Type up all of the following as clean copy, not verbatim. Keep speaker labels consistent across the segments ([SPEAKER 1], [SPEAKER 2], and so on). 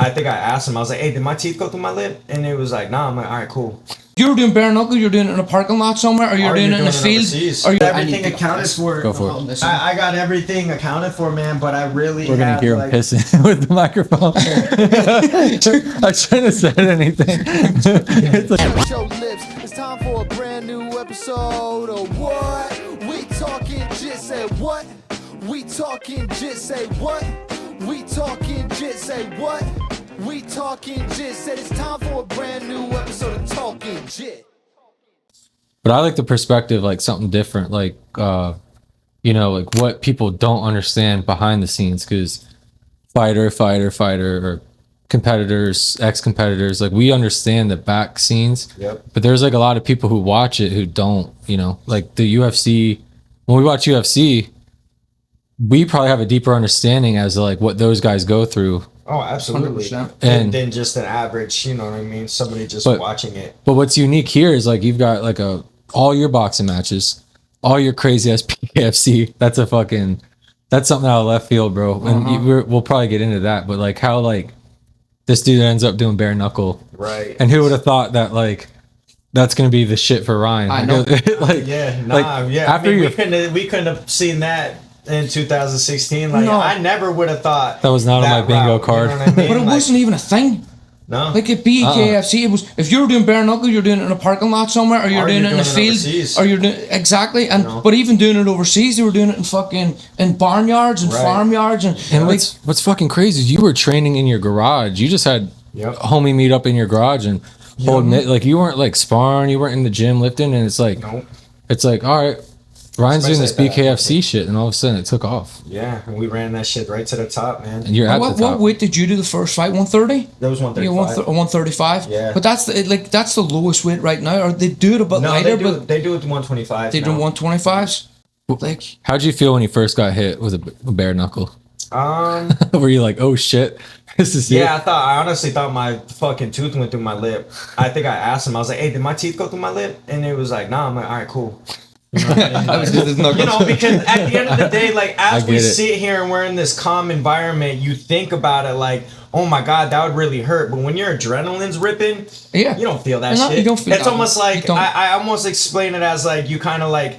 [SPEAKER 1] I think I asked him, I was like, hey, did my teeth go through my lip? And it was like, nah. I'm like, all right, cool.
[SPEAKER 2] You were doing bare knuckle, you're doing it in a parking lot somewhere, or you're doing it in a field? Or
[SPEAKER 1] everything accounted for.
[SPEAKER 3] Go for it.
[SPEAKER 1] I got everything accounted for, man, but I really
[SPEAKER 3] We're going to hear him pissing with the microphone. I shouldn't have said anything. It's like,
[SPEAKER 4] Show lips. It's time for a brand new episode of What? We talking jit, say what? We talking jit, say what? We talking jit, say what? We talking jit, said it's time for a brand new episode of Talking Jit.
[SPEAKER 3] but I like the perspective, like something different, like, like what people don't understand behind the scenes, because fighter, or competitors, ex-competitors, like we understand the back scenes.
[SPEAKER 1] Yep.
[SPEAKER 3] But there's like a lot of people who watch it who don't, like the UFC. When we watch UFC, we probably have a deeper understanding as to like what those guys go through.
[SPEAKER 1] Oh, absolutely.
[SPEAKER 2] 100%.
[SPEAKER 1] And then just an average, you know what I mean? Somebody just watching it.
[SPEAKER 3] But what's unique here is like you've got like all your boxing matches, all your crazy ass BKFC. That's something out of left field, bro. And we'll probably get into that. But like how like this dude ends up doing bare knuckle,
[SPEAKER 1] right?
[SPEAKER 3] And who would have thought that like that's gonna be the shit for Ryan?
[SPEAKER 2] I know.
[SPEAKER 3] After
[SPEAKER 1] we couldn't have seen that in 2016. Like
[SPEAKER 2] No.
[SPEAKER 1] I never would have thought
[SPEAKER 3] that was not on my bingo card.
[SPEAKER 1] You know what I mean?
[SPEAKER 2] But it wasn't even a thing.
[SPEAKER 1] No.
[SPEAKER 2] Like at BKFC, it was if you were doing bare knuckle, you're doing it in a parking lot somewhere, or you're doing it in a field,
[SPEAKER 1] overseas.
[SPEAKER 2] or you're doing exactly. And but even doing it overseas, they were doing it in fucking barnyards and farmyards and like,
[SPEAKER 3] what's fucking crazy is you were training in your garage. You just had a homie meet up in your garage and like you weren't like sparring, you weren't in the gym lifting, and it's like it's like all right, Ryan's doing this BKFC shit, and all of a sudden it took off.
[SPEAKER 1] Yeah, and we ran that shit right to the top, man.
[SPEAKER 3] And you're at the top.
[SPEAKER 2] what weight did you do the first fight? 130?
[SPEAKER 1] That was 135.
[SPEAKER 2] Yeah, 135.
[SPEAKER 1] Yeah.
[SPEAKER 2] But that's the lowest weight right now. Or they do it a bit lighter, but
[SPEAKER 1] they do it to 125.
[SPEAKER 2] they do 125s. Like,
[SPEAKER 3] How'd you feel when you first got hit with a bare knuckle? Were you like, oh shit, this is it?
[SPEAKER 1] I honestly thought my fucking tooth went through my lip. I think I asked him, I was like, hey, did my teeth go through my lip? And it was like, nah. I'm like, all right, cool. You know, because at the end of the day, like as we sit here and we're in this calm environment, you think about it like, oh my god, that would really hurt. But when your adrenaline's ripping, you don't feel that shit.
[SPEAKER 2] You don't feel
[SPEAKER 1] it's almost like I almost explain it as like you kind of like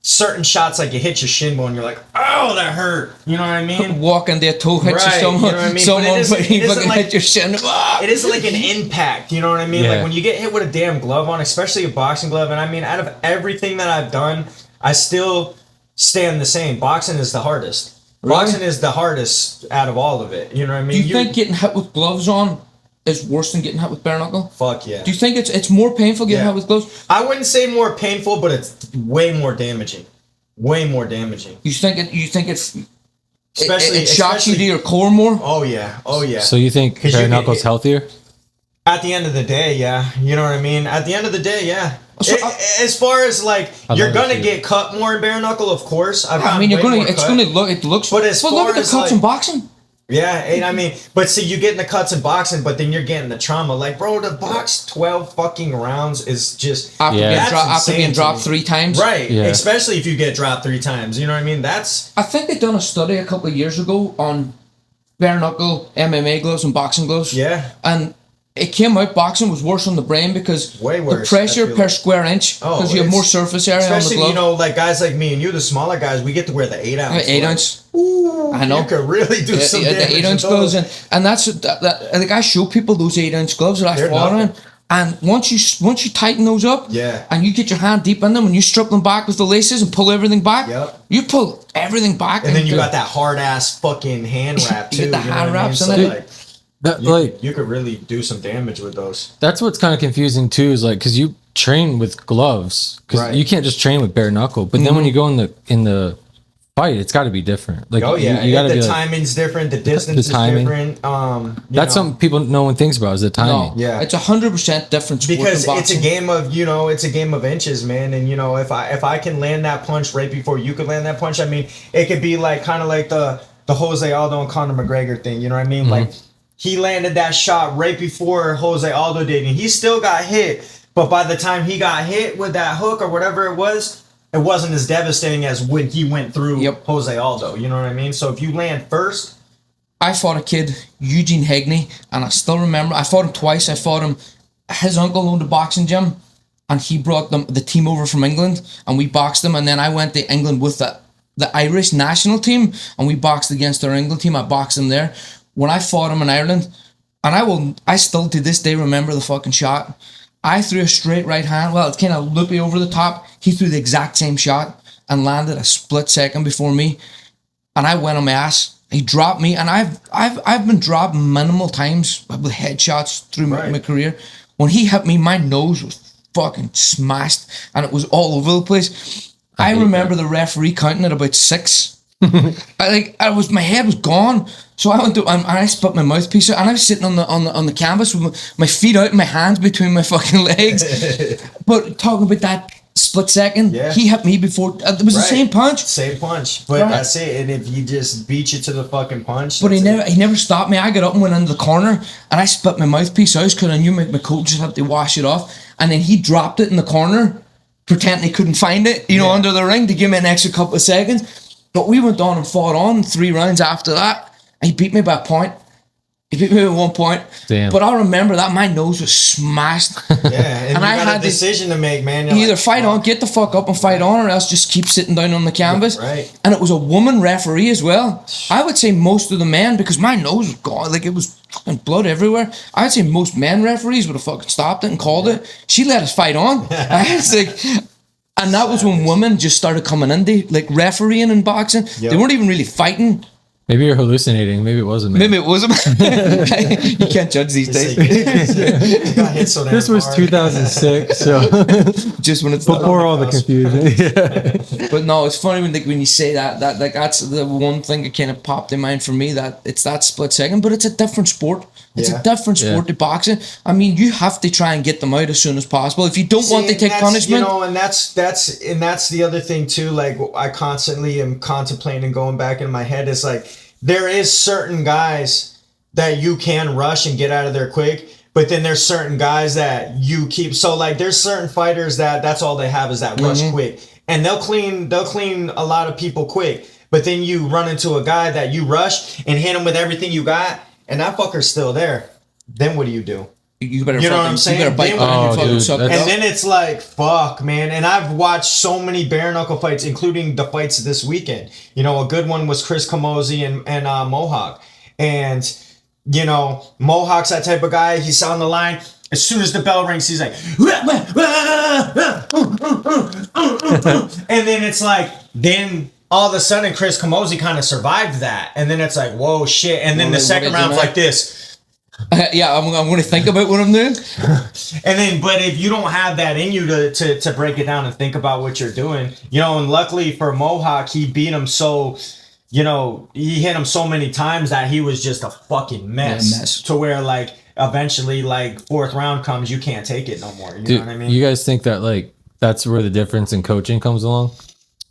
[SPEAKER 1] certain shots, like you hit your shin bone, you're like, oh, that hurt. You know what I mean?
[SPEAKER 2] Walking their toe hits you, someone,
[SPEAKER 1] you know what I mean?
[SPEAKER 2] someone fucking
[SPEAKER 1] like,
[SPEAKER 2] hit your shin.
[SPEAKER 1] It isn't like an impact, you know what I mean?
[SPEAKER 3] Yeah.
[SPEAKER 1] Like when you get hit with a damn glove on, especially a boxing glove, and I mean, out of everything that I've done, I still stand the same. Boxing is the hardest.
[SPEAKER 2] Really?
[SPEAKER 1] Boxing is the hardest out of all of it. You know what I mean?
[SPEAKER 2] Do you think getting hit with gloves on is worse than getting hit with bare knuckle?
[SPEAKER 1] Fuck yeah.
[SPEAKER 2] Do you think it's more painful getting hit with gloves?
[SPEAKER 1] I wouldn't say more painful, but it's way more damaging. Way more damaging.
[SPEAKER 2] You think it's
[SPEAKER 1] Especially
[SPEAKER 2] it shocks you to your core more?
[SPEAKER 1] Oh yeah. Oh yeah.
[SPEAKER 3] So you think bare knuckle's healthier?
[SPEAKER 1] At the end of the day, yeah. You know what I mean? At the end of the day, yeah.
[SPEAKER 2] So
[SPEAKER 1] as far as like you're gonna get cut more in bare knuckle, of course.
[SPEAKER 2] It looks.
[SPEAKER 1] But as
[SPEAKER 2] look
[SPEAKER 1] far
[SPEAKER 2] at the
[SPEAKER 1] as
[SPEAKER 2] cuts in boxing.
[SPEAKER 1] Yeah, and I mean, but see, you get in the cuts in boxing, but then you're getting the trauma. Like, bro, to box 12 fucking rounds is just
[SPEAKER 2] after being dropped 3 times.
[SPEAKER 1] Right.
[SPEAKER 3] Yeah.
[SPEAKER 1] Especially if you get dropped 3 times. You know what I mean?
[SPEAKER 2] I think they done a study a couple of years ago on bare knuckle, MMA gloves, and boxing gloves.
[SPEAKER 1] Yeah.
[SPEAKER 2] And it came out boxing was worse on the brain because
[SPEAKER 1] way worse,
[SPEAKER 2] the pressure per square inch, because you have more surface area on the
[SPEAKER 1] especially,
[SPEAKER 2] glove.
[SPEAKER 1] like guys like me and you, the smaller guys, we get to wear the 8 ounce.
[SPEAKER 2] 8 ounce.
[SPEAKER 1] Ooh,
[SPEAKER 2] I know.
[SPEAKER 1] You could really do some damage.
[SPEAKER 2] The 8 ounce gloves, and that's like I show people those 8 ounce gloves that I fought in. And once you tighten those up, and you get your hand deep in them and you strip them back with the laces and pull everything back, you pull everything back.
[SPEAKER 1] And then you got that hard ass fucking hand wrap too.
[SPEAKER 2] You get the hand wraps
[SPEAKER 1] in
[SPEAKER 2] it.
[SPEAKER 1] You could really do some damage with those.
[SPEAKER 3] That's what's kind of confusing too, is like because you train with gloves, because you can't just train with bare knuckle. But then when you go in the fight, it's got to be different. Like, you got to be
[SPEAKER 1] timing's different, the distance is different.
[SPEAKER 3] That's something people no one thinks about is the timing.
[SPEAKER 2] No, it's 100% different.
[SPEAKER 1] Because it's a game of it's a game of inches, man. And if I can land that punch right before you could land that punch, I mean, it could be like kind of like the Jose Aldo and Conor McGregor thing. You know what I mean? Like. He landed that shot right before Jose Aldo did, and he still got hit. But by the time he got hit with that hook or whatever it wasn't as devastating as when he went through Jose Aldo. You know what I mean? So if you land first,
[SPEAKER 2] I fought a kid, Eugene Hegney, and I still remember, I fought him twice. I fought him, his uncle owned a boxing gym, and he brought the team over from England, and we boxed them, and then I went to England with the Irish national team, and we boxed against their England team. I boxed them there. When I fought him in Ireland, and I still to this day remember the fucking shot. I threw a straight right hand, well, it's kind of loopy over the top. He threw the exact same shot and landed a split second before me, and I went on my ass. He dropped me, and I've been dropped minimal times with headshots through my career. When he hit me, my nose was fucking smashed, and it was all over the place. I remember the referee counting at about 6. My head was gone. So I went to and I split my mouthpiece out, and I was sitting on the canvas with my feet out and my hands between my fucking legs. But talking about that split second, he hit me before. It was the same punch.
[SPEAKER 1] Same punch. But that's it. And if he just beat you to the fucking punch.
[SPEAKER 2] But he never stopped me. I got up and went into the corner, and I split my mouthpiece out because I knew my coach just had to wash it off. And then he dropped it in the corner, pretending he couldn't find it, under the ring to give me an extra couple of seconds. But we went on and fought on 3 rounds after that. He beat me by a point. He beat me by 1 point.
[SPEAKER 3] Damn.
[SPEAKER 2] But I remember that my nose was smashed.
[SPEAKER 1] Yeah, and I had a decision to make, man.
[SPEAKER 2] You're either fight on, get the fuck up and fight on, or else just keep sitting down on the canvas.
[SPEAKER 1] Right.
[SPEAKER 2] And it was a woman referee as well. I would say most of the men, because my nose was gone, like it was fucking blood everywhere. I'd say most men referees would have fucking stopped it and called it. She let us fight on. I was like, and that was when women just started coming in, like refereeing in boxing. Yep. They weren't even really fighting.
[SPEAKER 3] Maybe you're hallucinating. Maybe it wasn't me.
[SPEAKER 2] Maybe it wasn't. You can't judge these days.
[SPEAKER 3] This was 2006, so
[SPEAKER 2] just when it's
[SPEAKER 3] before all the confusion. Yeah.
[SPEAKER 2] But no, it's funny when you say that like that's the one thing that kind of popped in mind for me, that it's that split second, but it's a different sport. It's a different sport to boxing. I mean, you have to try and get them out as soon as possible. If you don't want to take punishment,
[SPEAKER 1] and that's the other thing too. Like I constantly am contemplating and going back in my head is like, there is certain guys that you can rush and get out of there quick, but then there's certain guys that you keep. So like, there's certain fighters that's all they have is that rush quick, and they'll clean a lot of people quick. But then you run into a guy that you rush and hit him with everything you got, and that fucker's still there. Then what do? You better, you know what I'm saying?
[SPEAKER 2] You better bite
[SPEAKER 1] and then it's like, fuck, man. And I've watched so many bare knuckle fights, including the fights this weekend. A good one was Chris Camozzi and Mohawk. And, Mohawk's that type of guy. He's on the line. As soon as the bell rings, he's like, and then it's like, then all of a sudden Chris Camozzi kind of survived that. And then it's like, whoa, shit. And then the second round's like this.
[SPEAKER 2] I'm going to think about what I'm doing.
[SPEAKER 1] And then, but if you don't have that in you to break it down and think about what you're doing, and luckily for Mohawk, he beat him so, he hit him so many times that he was just a fucking mess. To where like eventually like 4th round comes, you can't take it no more. You know what I mean?
[SPEAKER 3] You guys think that like that's where the difference in coaching comes along?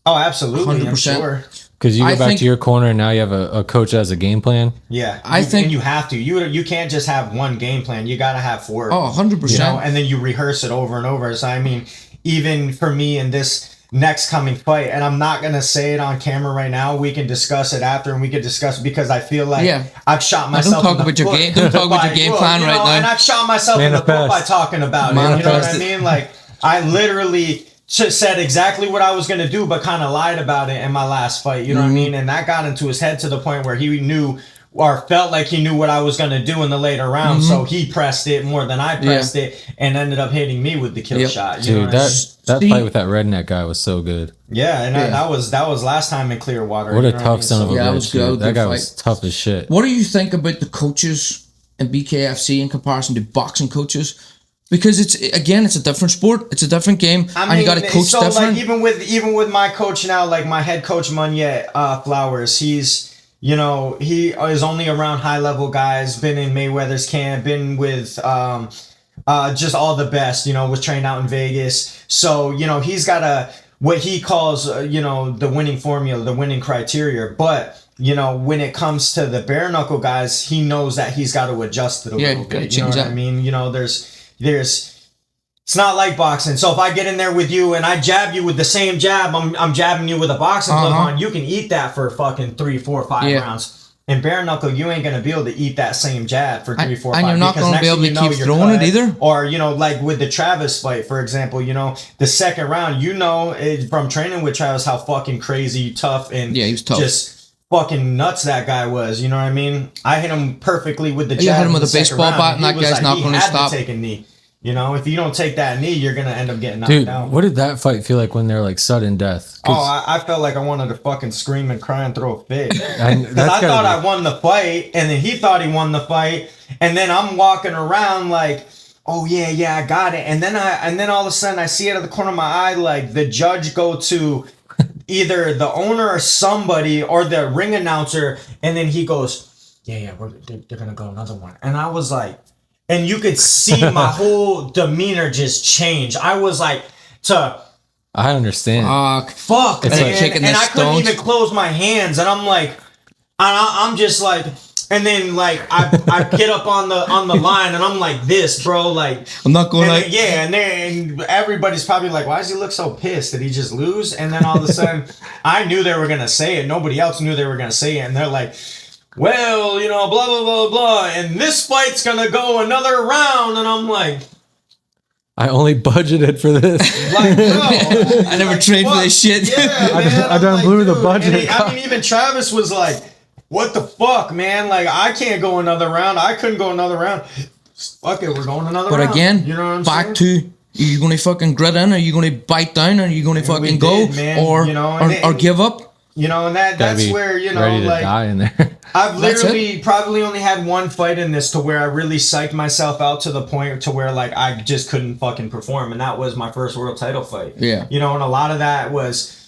[SPEAKER 1] Oh, absolutely. 100%. I'm sure.
[SPEAKER 3] Because you go back to your corner and now you have a coach that has a game plan.
[SPEAKER 1] Yeah, I think you have to. You can't just have one game plan. You got to have 4.
[SPEAKER 2] Oh, 100%.
[SPEAKER 1] And then you rehearse it over and over. So I mean, even for me in this next coming fight, and I'm not gonna say it on camera right now. We can discuss it after, and we can discuss because I feel like I've shot myself.
[SPEAKER 2] Don't talk about your game. Don't talk about your game plan right now.
[SPEAKER 1] And I've shot myself in the foot by talking about it. You know what I mean? Like I literally said exactly what I was going to do, but kind of lied about it in my last fight. You know what I mean? And that got into his head to the point where he knew or felt like he knew what I was going to do in the later round. So he pressed it more than I pressed it and ended up hitting me with the kill shot. You
[SPEAKER 3] Dude, that fight with that redneck guy was so good.
[SPEAKER 1] Yeah, and that was last time in Clearwater.
[SPEAKER 3] What a tough son of a bitch. That guy was tough as shit.
[SPEAKER 2] What do you think about the coaches in BKFC in comparison to boxing coaches? Because it's a different sport, it's a different game, and you got to coach different.
[SPEAKER 1] Like even with my coach now, like my head coach Moniette Flowers, he's he is only around high level guys. Been in Mayweather's camp, been with just all the best. Was trained out in Vegas, so he's got what he calls the winning formula, the winning criteria, but. When it comes to the bare knuckle guys, he knows that he's got to adjust it a little bit. You know what I mean? It's not like boxing. So if I get in there with you and I jab you with the same jab, I'm jabbing you with a boxing glove on, you can eat that for fucking 3, 4, 5 rounds. In bare knuckle, you ain't gonna be able to eat that same jab for 3, 4, 5.
[SPEAKER 2] And you're not gonna be able to keep throwing it either.
[SPEAKER 1] Or like with the Travis fight, for example, the second round, from training with Travis how fucking crazy tough and
[SPEAKER 2] he was tough.
[SPEAKER 1] Just fucking nuts that guy was. You know what I mean? I hit him perfectly with the jab.
[SPEAKER 2] You hit him with a baseball bat, and that guy's not gonna stop.
[SPEAKER 1] Take a knee. If you don't take that knee, you're gonna end up getting knocked down.
[SPEAKER 3] What did that fight feel like when they're like sudden death?
[SPEAKER 1] I felt like I wanted to fucking scream and cry and throw a fit. Because I thought I won the fight, and then he thought he won the fight, and then I'm walking around like, oh yeah, I got it, and then all of a sudden I see out of the corner of my eye like the judge go to either the owner or somebody or the ring announcer, and then he goes, yeah, they're gonna go another one, and I was like. And you could see my whole demeanor just change. I was like, I
[SPEAKER 3] understand.
[SPEAKER 1] Fuck,
[SPEAKER 2] it's
[SPEAKER 1] man.
[SPEAKER 2] Like
[SPEAKER 1] and I couldn't even close my hands. And I'm like, I'm just like, and then like I get up on the line and I'm like this, bro. Like
[SPEAKER 2] I'm not going like
[SPEAKER 1] and then everybody's probably like, why does he look so pissed? Did he just lose? And then all of a sudden, I knew they were gonna say it. Nobody else knew they were gonna say it, and they're like. Well, blah, blah, blah, blah, and this fight's gonna go another round, and I'm like...
[SPEAKER 3] I only budgeted for this.
[SPEAKER 1] Like, bro,
[SPEAKER 2] I never trained for this shit.
[SPEAKER 1] Yeah, man,
[SPEAKER 3] I done blew the budget.
[SPEAKER 1] Even Travis was like, what the fuck, man? Like, I can't go another round. I couldn't go another round. Fuck it, we're going another round.
[SPEAKER 2] But again,
[SPEAKER 1] you know what I'm
[SPEAKER 2] back
[SPEAKER 1] saying?
[SPEAKER 2] to... Are you gonna fucking grit in? Are you gonna bite down? Are you gonna fucking go?
[SPEAKER 1] Man,
[SPEAKER 2] or give up?
[SPEAKER 1] And that's where,
[SPEAKER 3] ready to die in there.
[SPEAKER 1] I've literally probably only had one fight in this to where I really psyched myself out to the point to where like I just couldn't fucking perform, and that was my first world title fight.
[SPEAKER 2] Yeah.
[SPEAKER 1] And a lot of that was,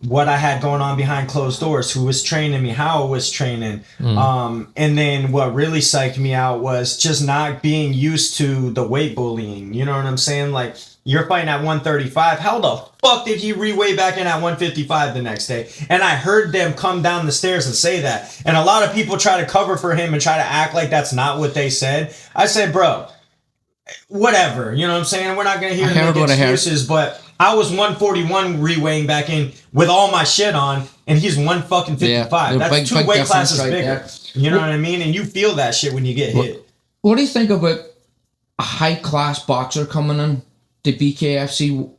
[SPEAKER 1] what I had going on behind closed doors, who was training me, how I was training. And then what really psyched me out was just not being used to the weight bullying. You know what I'm saying? Like, you're fighting at 135. How the fuck did he reweigh back in at 155 the next day? And I heard them come down the stairs and say that. And a lot of people try to cover for him and try to act like that's not what they said. I said, bro, whatever. You know what I'm saying? We're not going to hear any excuses, but I was 141 reweighing back in with all my shit on, and he's 155. Yeah, that's two weight classes bigger. You know what I mean? And you feel that shit when you get hit.
[SPEAKER 2] What do you think about a high-class boxer coming in? The BKFC,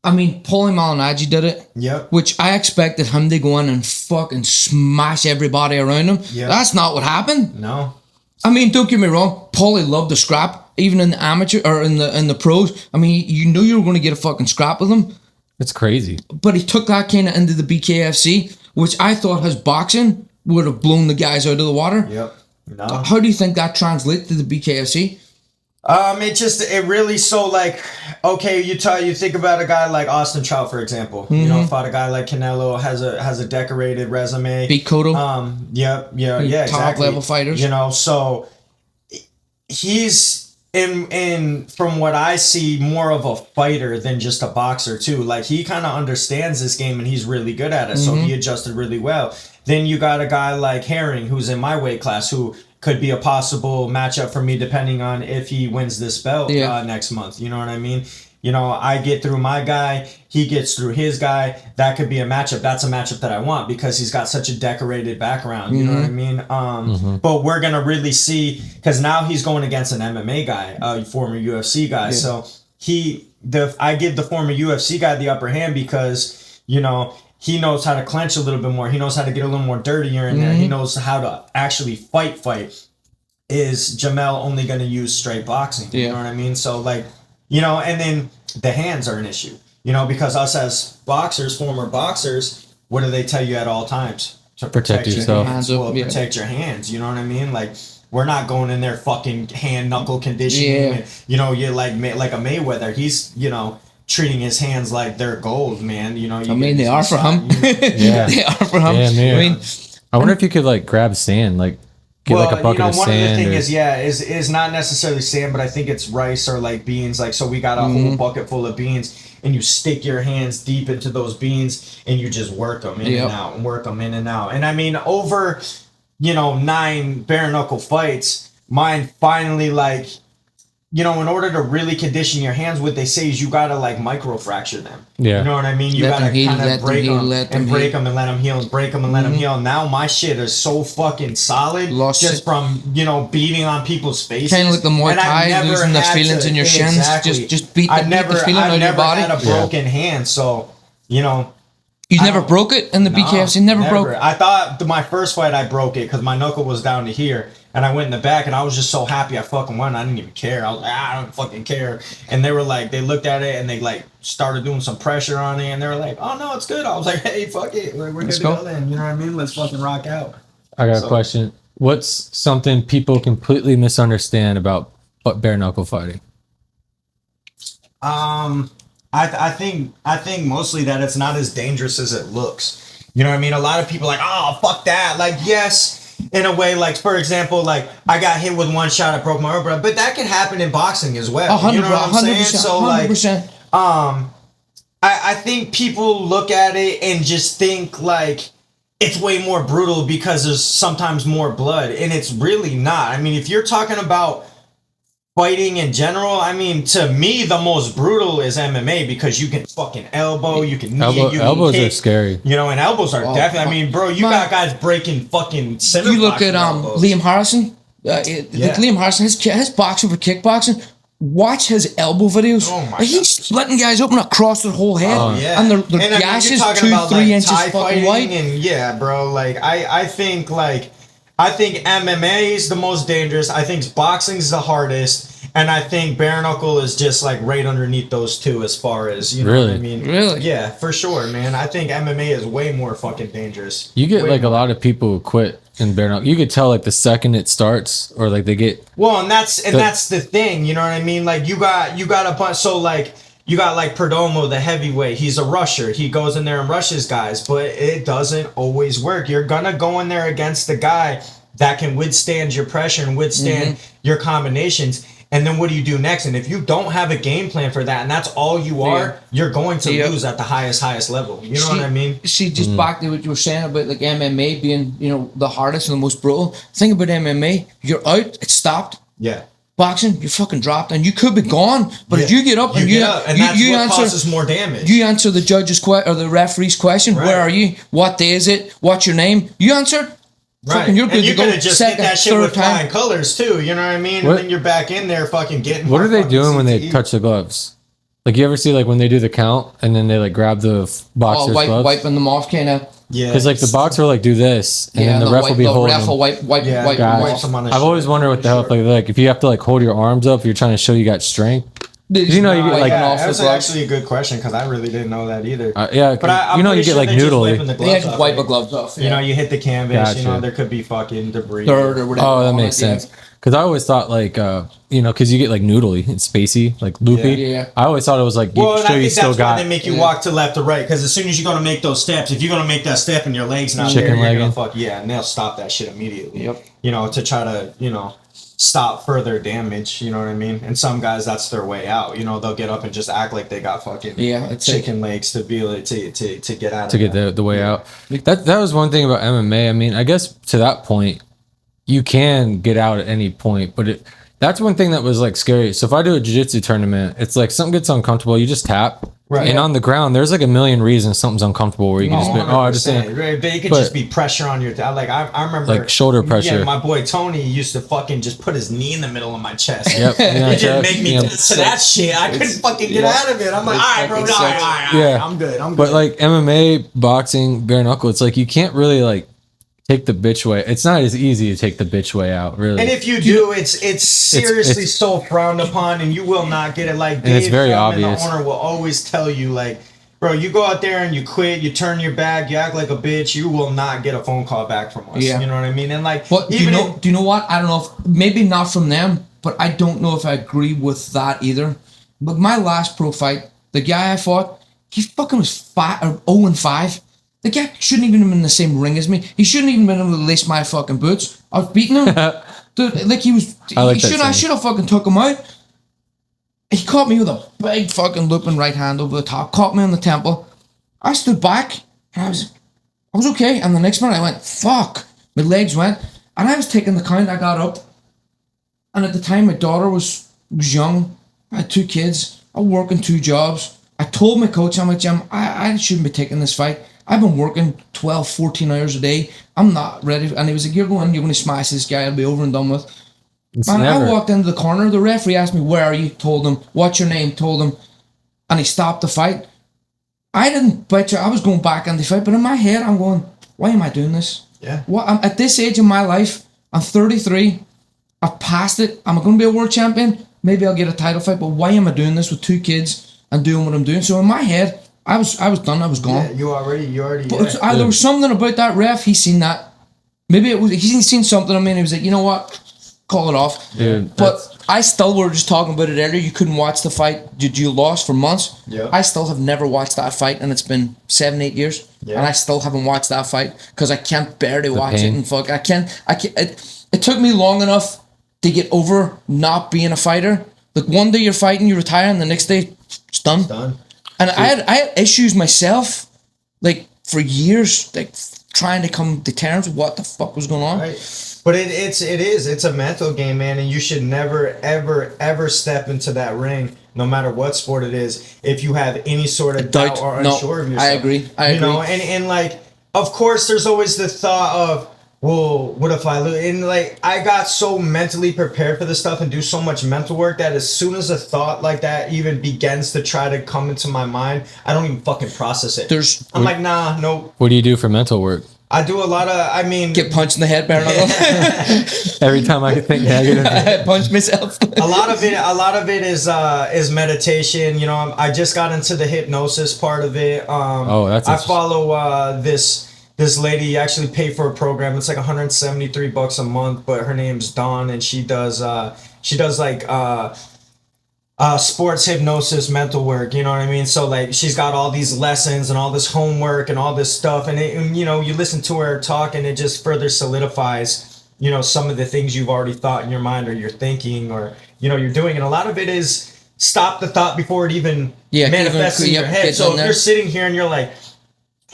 [SPEAKER 2] I mean, Paulie Malignaggi did it.
[SPEAKER 1] Yep.
[SPEAKER 2] Which I expected him to go in and fucking smash everybody around him. Yep. That's not what happened.
[SPEAKER 1] No.
[SPEAKER 2] I mean, don't get me wrong. Paulie loved the scrap, even in the amateur or in the pros. I mean, you knew you were going to get a fucking scrap with him.
[SPEAKER 3] It's crazy.
[SPEAKER 2] But he took that kind of into the BKFC, which I thought his boxing would have blown the guys out of the water.
[SPEAKER 1] Yep. No.
[SPEAKER 2] How do you think that translates to the BKFC?
[SPEAKER 1] It really okay, you think about a guy like Austin Trout, for example. Fought a guy like Canelo, has a decorated resume.
[SPEAKER 2] Beat Cotto.
[SPEAKER 1] Yeah,
[SPEAKER 2] top
[SPEAKER 1] exactly.
[SPEAKER 2] level fighters.
[SPEAKER 1] So he's in from what I see, more of a fighter than just a boxer too. Like, he kind of understands this game and he's really good at it. So he adjusted really well. Then you got a guy like Herring, who's in my weight class, who could be a possible matchup for me depending on if he wins this belt next month. You know what I mean? I get through my guy, he gets through his guy. That could be a matchup. That's a matchup that I want because he's got such a decorated background. You know what I mean? But we're going to really see, because now he's going against an MMA guy, a former UFC guy. Yeah. So I give the former UFC guy the upper hand because, he knows how to clench a little bit more. He knows how to get a little more dirtier in there. He knows how to actually fight. Is Jamel only going to use straight boxing? You know what I mean? So, and then the hands are an issue. Because us as boxers, former boxers, what do they tell you at all times? To
[SPEAKER 3] protect yourself.
[SPEAKER 1] Protect your hands. You know what I mean? Like, we're not going in there fucking hand knuckle conditioning. And, you're like a Mayweather. He's, treating his hands like they're gold, man.
[SPEAKER 2] They are for him.
[SPEAKER 3] Yeah.
[SPEAKER 2] They are for him.
[SPEAKER 3] Yeah, I wonder if you could grab sand, get a bucket of sand.
[SPEAKER 1] One of the things is not necessarily sand, but I think it's rice or beans. So we got a whole bucket full of beans, and you stick your hands deep into those beans, and you just work them in and out, and work them in and out. And I mean, over 9 bare knuckle fights, mine finally you know, in order to really condition your hands, what they say is you gotta like microfracture them.
[SPEAKER 3] Yeah.
[SPEAKER 1] You know what I mean? You gotta kind of break them and break them and let them heal and break them and let them heal. Now my shit is so fucking solid just from, you know, beating on people's faces.
[SPEAKER 2] Kind of like the Muay Thai, losing the feelings in your shins. Just beat the feeling on your body.
[SPEAKER 1] I never had a broken hand, so, you know.
[SPEAKER 2] You never broke it in the BKFC? Never broke it?
[SPEAKER 1] I thought my first fight I broke it because my knuckle was down to here. And I went in the back and I was just so happy I fucking won. I didn't even care. I was like, I don't fucking care. And they were like, they looked at it and they like started doing some pressure on it. And they were like, oh no, it's good. I was like, hey, fuck it. We're good to go then. You know what I mean? Let's fucking rock out.
[SPEAKER 3] I got a question. What's something people completely misunderstand about bare knuckle fighting?
[SPEAKER 1] I think mostly that it's not as dangerous as it looks. You know what I mean? A lot of people are like, oh, fuck that. Like, yes, in a way, like, for example, like, I got hit with one shot, I broke my arm, but that can happen in boxing as well.
[SPEAKER 2] 100%,
[SPEAKER 1] you know what I'm saying? So,
[SPEAKER 2] 100%.
[SPEAKER 1] like, I think people look at it and just think, like, it's way more brutal because there's sometimes more blood, and it's really not. I mean, if you're talking about fighting in general, I mean, to me, the most brutal is MMA because you can fucking elbow, you can knee, you can
[SPEAKER 3] elbows
[SPEAKER 1] kick,
[SPEAKER 3] are scary.
[SPEAKER 1] You know, and elbows are definitely. I mean, bro, you got guys breaking fucking center.
[SPEAKER 2] You look at Liam Harrison. Liam Harrison, his boxing for kickboxing. Watch his elbow videos. Oh my He's splitting guys open across their whole head, and their gashes 2-3 inches fucking wide.
[SPEAKER 1] And yeah, bro, like I think MMA is the most dangerous. I think boxing is the hardest. And I think bare knuckle is just like right underneath those two as far as, you know what I mean?
[SPEAKER 2] Really?
[SPEAKER 1] Yeah, for sure, man. I think MMA is way more fucking dangerous.
[SPEAKER 3] You get
[SPEAKER 1] way
[SPEAKER 3] like
[SPEAKER 1] more.
[SPEAKER 3] A lot of people who quit in bare knuckle. You could tell like the second it starts or like they get.
[SPEAKER 1] Well, and that's the thing, you know what I mean? Like you got a bunch, so like you got like Perdomo, the heavyweight. He's a rusher. He goes in there and rushes guys, but it doesn't always work. You're gonna go in there against the guy that can withstand your pressure and withstand your combinations. And then what do you do next? And if you don't have a game plan for that, and that's all you are, you're going to lose at the highest level. You know what I mean?
[SPEAKER 2] See, just back to what you were saying about like MMA being, you know, the hardest and the most brutal. Think about MMA. You're out. It's stopped.
[SPEAKER 1] Yeah.
[SPEAKER 2] Boxing, you're fucking dropped, and you could be gone. But if you get up and you
[SPEAKER 1] what causes more damage.
[SPEAKER 2] You answer the judge's or the referee's question. Right. Where are you? What day is it? What's your name? You answered.
[SPEAKER 1] Right,
[SPEAKER 2] you're good
[SPEAKER 1] and you
[SPEAKER 2] to go.
[SPEAKER 1] Could just hit that shit with flying colors too. You know what I mean? And then you're back in there, fucking getting.
[SPEAKER 3] What are they doing when they touch the gloves? Like you ever see like when they do the count and then they like grab the boxer's gloves,
[SPEAKER 2] wiping them off, kind of.
[SPEAKER 3] Yeah, because like the boxer will like do this, and then the ref will be holding.
[SPEAKER 2] The ref will wipe them on.
[SPEAKER 3] I've always wondered what the hell like if you have to like hold your arms up, if you're trying to show you got strength. You know, you get like
[SPEAKER 1] that's actually a good question because I really didn't know that either.
[SPEAKER 3] Yeah, but you know, you get like noodly.
[SPEAKER 2] They just wipe the gloves off.
[SPEAKER 1] You know, you hit the canvas. You know, there could be fucking debris,
[SPEAKER 2] dirt or whatever.
[SPEAKER 3] Oh, that makes sense. Because I always thought like you know, because you get like noodly and spacey, like loopy.
[SPEAKER 2] Yeah.
[SPEAKER 3] I always thought it was like
[SPEAKER 1] you show you still got. Why they make you walk to left or right because as soon as you're gonna make those steps, if you're gonna make that step and your legs not there, you're gonna fuck and they'll stop that shit immediately.
[SPEAKER 2] Yep.
[SPEAKER 1] You know, to try to stop further damage, you know what I mean? And some guys, that's their way out. You know, they'll get up and just act like they got fucking chicken legs to be able to get out.
[SPEAKER 3] To get the way out. That was one thing about MMA. I mean, I guess to that point, you can get out at any point, but that's one thing that was like scary. So if I do a jiu-jitsu tournament, it's like something gets uncomfortable, you just tap. Right. And on the ground, there's like a million reasons something's uncomfortable where you can just be, I just
[SPEAKER 1] right, but it could just be pressure on your like I remember
[SPEAKER 3] like shoulder pressure.
[SPEAKER 1] Yeah, my boy Tony used to fucking just put his knee in the middle of my chest.
[SPEAKER 3] Yep.
[SPEAKER 1] It didn't make me to that shit. I couldn't fucking get out of it. I'm like, all right, bro, all right, I'm good.
[SPEAKER 3] But like MMA, boxing, bare knuckle, it's like you can't really like take the bitch way. It's not as easy to take the bitch way out, really.
[SPEAKER 1] And if you do, it's seriously so frowned upon, and you will not get it. Like Dave,
[SPEAKER 3] it's very obvious.
[SPEAKER 1] The owner will always tell you, like, bro, you go out there and you quit, you turn your back, you act like a bitch, you will not get a phone call back from us. Yeah. You know what I mean? And like,
[SPEAKER 2] but do you know what? I don't know if maybe not from them, but I don't know if I agree with that either. But my last pro fight, the guy I fought, he fucking was 0-5. The guy shouldn't even have been in the same ring as me. He shouldn't even been able to lace my fucking boots. I was beating him. Dude, like he was. I should have fucking took him out. He caught me with a big fucking looping right hand over the top. Caught me on the temple. I stood back and I was okay. And the next minute I went, fuck. My legs went. And I was taking the count. I got up. And at the time my daughter was was young. I had 2 kids. I work in 2 jobs. I told my coach, I'm like, Jim, I shouldn't be taking this fight. I've been working 12, 14 hours a day. I'm not ready. And he was like, you're going to smash this guy. I'll be over and done with. Man, I walked into the corner. The referee asked me, where are you? Told him. What's your name? Told him. And he stopped the fight. I didn't bet you. I was going back in the fight. But in my head, I'm going, why am I doing this?
[SPEAKER 1] Yeah.
[SPEAKER 2] I'm at this age in my life, I'm 33. I've passed it. Am I going to be a world champion? Maybe I'll get a title fight. But why am I doing this with 2 kids and doing what I'm doing? So in my head, I was done. I was gone.
[SPEAKER 1] Yeah, you already.
[SPEAKER 2] But there was something about that ref. He seen that. Maybe he seen something in me, and he was like, you know what? Call it off.
[SPEAKER 3] Dude,
[SPEAKER 2] but I still, we were just talking about it earlier. You couldn't watch the fight. Did you lost for months?
[SPEAKER 1] Yeah.
[SPEAKER 2] I still have never watched that fight, and it's been 7-8 years, and I still haven't watched that fight because I can't bear to watch it. And fuck, I can't. It took me long enough to get over not being a fighter. Like one day you're fighting, you retire, and the next day it's done. And I had issues myself, like for years, like trying to come to terms with what the fuck was going on.
[SPEAKER 1] Right. But it's a mental game, man, and you should never, ever step into that ring, no matter what sport it is, if you have any sort of doubt or unsure of yourself.
[SPEAKER 2] I agree. I agree.
[SPEAKER 1] And like, of course, there's always the thought of, well, what if I lose? And like, I got so mentally prepared for this stuff and do so much mental work that as soon as a thought like that even begins to try to come into my mind, I don't even fucking process it. I'm like, nah, no.
[SPEAKER 3] What do you do for mental work?
[SPEAKER 1] I do a lot of,
[SPEAKER 2] get punched in the head, bare knuckle.
[SPEAKER 3] Every time I think negative.
[SPEAKER 2] I punch myself.
[SPEAKER 1] a lot of it is meditation. You know, I just got into the hypnosis part of it. I follow this lady. Actually paid for a program. It's like $173 a month, but her name's Dawn, and she does like sports hypnosis, mental work, you know what I mean? So like she's got all these lessons and all this homework and all this stuff, and you know, you listen to her talk and it just further solidifies, you know, some of the things you've already thought in your mind or you're thinking or, you know, you're doing. And a lot of it is stop the thought before it even manifests in your head. So if you're sitting here and you're like,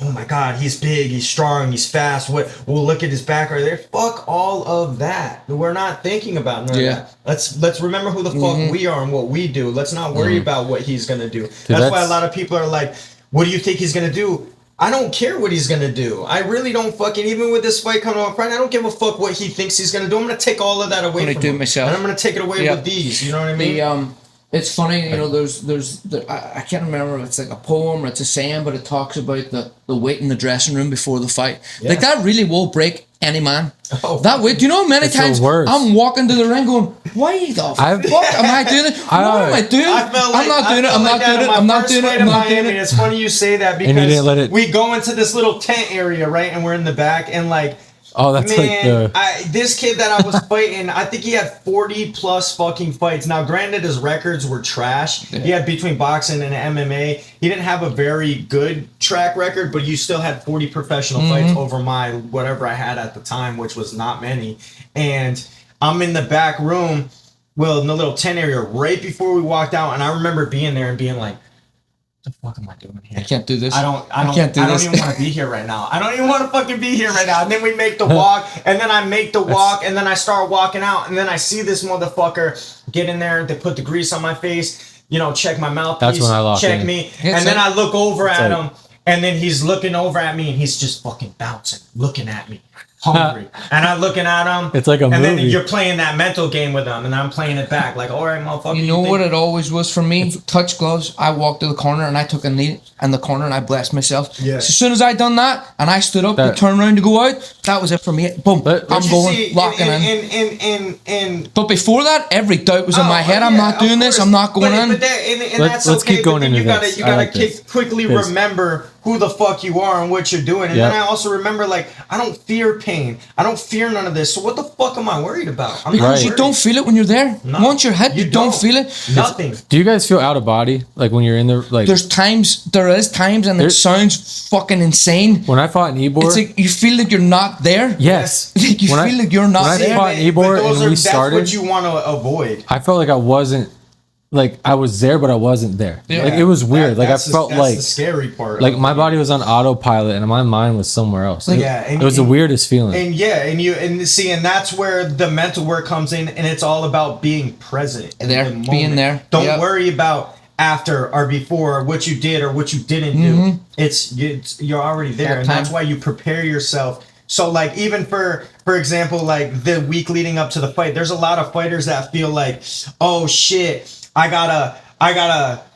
[SPEAKER 1] oh my God, he's big, he's strong, he's fast. We'll look at his back right there. Fuck all of that. We're not thinking about none of that. Let's remember who the fuck we are and what we do. Let's not worry about what he's gonna do. That's why a lot of people are like, what do you think he's gonna do? I don't care what he's gonna do. I really don't fucking, even with this fight coming up right now, I don't give a fuck what he thinks he's gonna do. I'm gonna take all of that away from him. Myself. And I'm gonna take it away with these. You know what I mean?
[SPEAKER 2] It's funny, you know, I can't remember if it's like a poem or it's a saying, but it talks about the weight in the dressing room before the fight. Yeah. Like that really will break any man. Oh, that weight. Do you know many times I'm walking to the ring going, why the fuck am I doing it? What am I doing? I'm not doing it.
[SPEAKER 1] It's funny you say that because we go into this little tent area, right? And we're in the back and like,
[SPEAKER 3] oh, that's
[SPEAKER 1] man, this kid that I was fighting, I think he had 40 plus fucking fights. Now, granted, his records were trash. Yeah. He had between boxing and MMA. He didn't have a very good track record, but you still had 40 professional fights over my whatever I had at the time, which was not many. And I'm in the back room, well, in the little tent area right before we walked out, and I remember being there and being like, the fuck am I doing here?
[SPEAKER 2] I can't do this.
[SPEAKER 1] I don't even want to be here right now. I don't even want to fucking be here right now. And then we make the walk, and then I make the walk, and then I start walking out, and then I see this motherfucker get in there. They put the grease on my face, you know, check my mouthpiece,
[SPEAKER 3] that's when I lock
[SPEAKER 1] check
[SPEAKER 3] in.
[SPEAKER 1] me, and then I look over at him, and then he's looking over at me, and he's just fucking bouncing, looking at me. Hungry, and I'm looking at him.
[SPEAKER 3] It's like a movie.
[SPEAKER 1] And then you're playing that mental game with him, and I'm playing it back. Like, all right, motherfucker.
[SPEAKER 2] You know what it always was for me? Touch gloves. I walked to the corner and I took a knee in the corner and I blessed myself. Yeah. So as soon as I done that and I stood up and turned around to go out, that was it for me. Boom. I'm going, locking in. But before that, every doubt was in my head. I'm not doing this. I'm not going in.
[SPEAKER 1] And that's
[SPEAKER 3] let's
[SPEAKER 1] okay.
[SPEAKER 3] Keep going into
[SPEAKER 1] you gotta quickly remember who the fuck you are and what you're doing. And then I also remember, like, I don't fear pain. I don't fear none of this. So what the fuck am I worried about?
[SPEAKER 2] Because you don't feel it when you're there. No. Once you're hit, you don't feel it.
[SPEAKER 1] Nothing.
[SPEAKER 3] Do you guys feel out of body? Like when you're in the, like...
[SPEAKER 2] There is times and it sounds fucking insane.
[SPEAKER 3] When I fought in Ybor...
[SPEAKER 2] It's like you feel like you're not there.
[SPEAKER 3] Yes.
[SPEAKER 2] Like you feel like you're not there.
[SPEAKER 3] When I fought in Ybor and we started...
[SPEAKER 1] That's what you want to avoid.
[SPEAKER 3] I felt like I wasn't... like I was there, but I wasn't there.
[SPEAKER 2] Yeah.
[SPEAKER 3] Like it was weird. Like I felt
[SPEAKER 1] that's the scary part.
[SPEAKER 3] like my body was on autopilot and my mind was somewhere else. It was the weirdest feeling.
[SPEAKER 1] And that's where the mental work comes in, and it's all about being present.
[SPEAKER 2] Being there.
[SPEAKER 1] Don't worry about after or before, or what you did or what you didn't do. It's you're already there, and that's why you prepare yourself. So like even for example, like the week leading up to the fight, there's a lot of fighters that feel like, oh shit, I gotta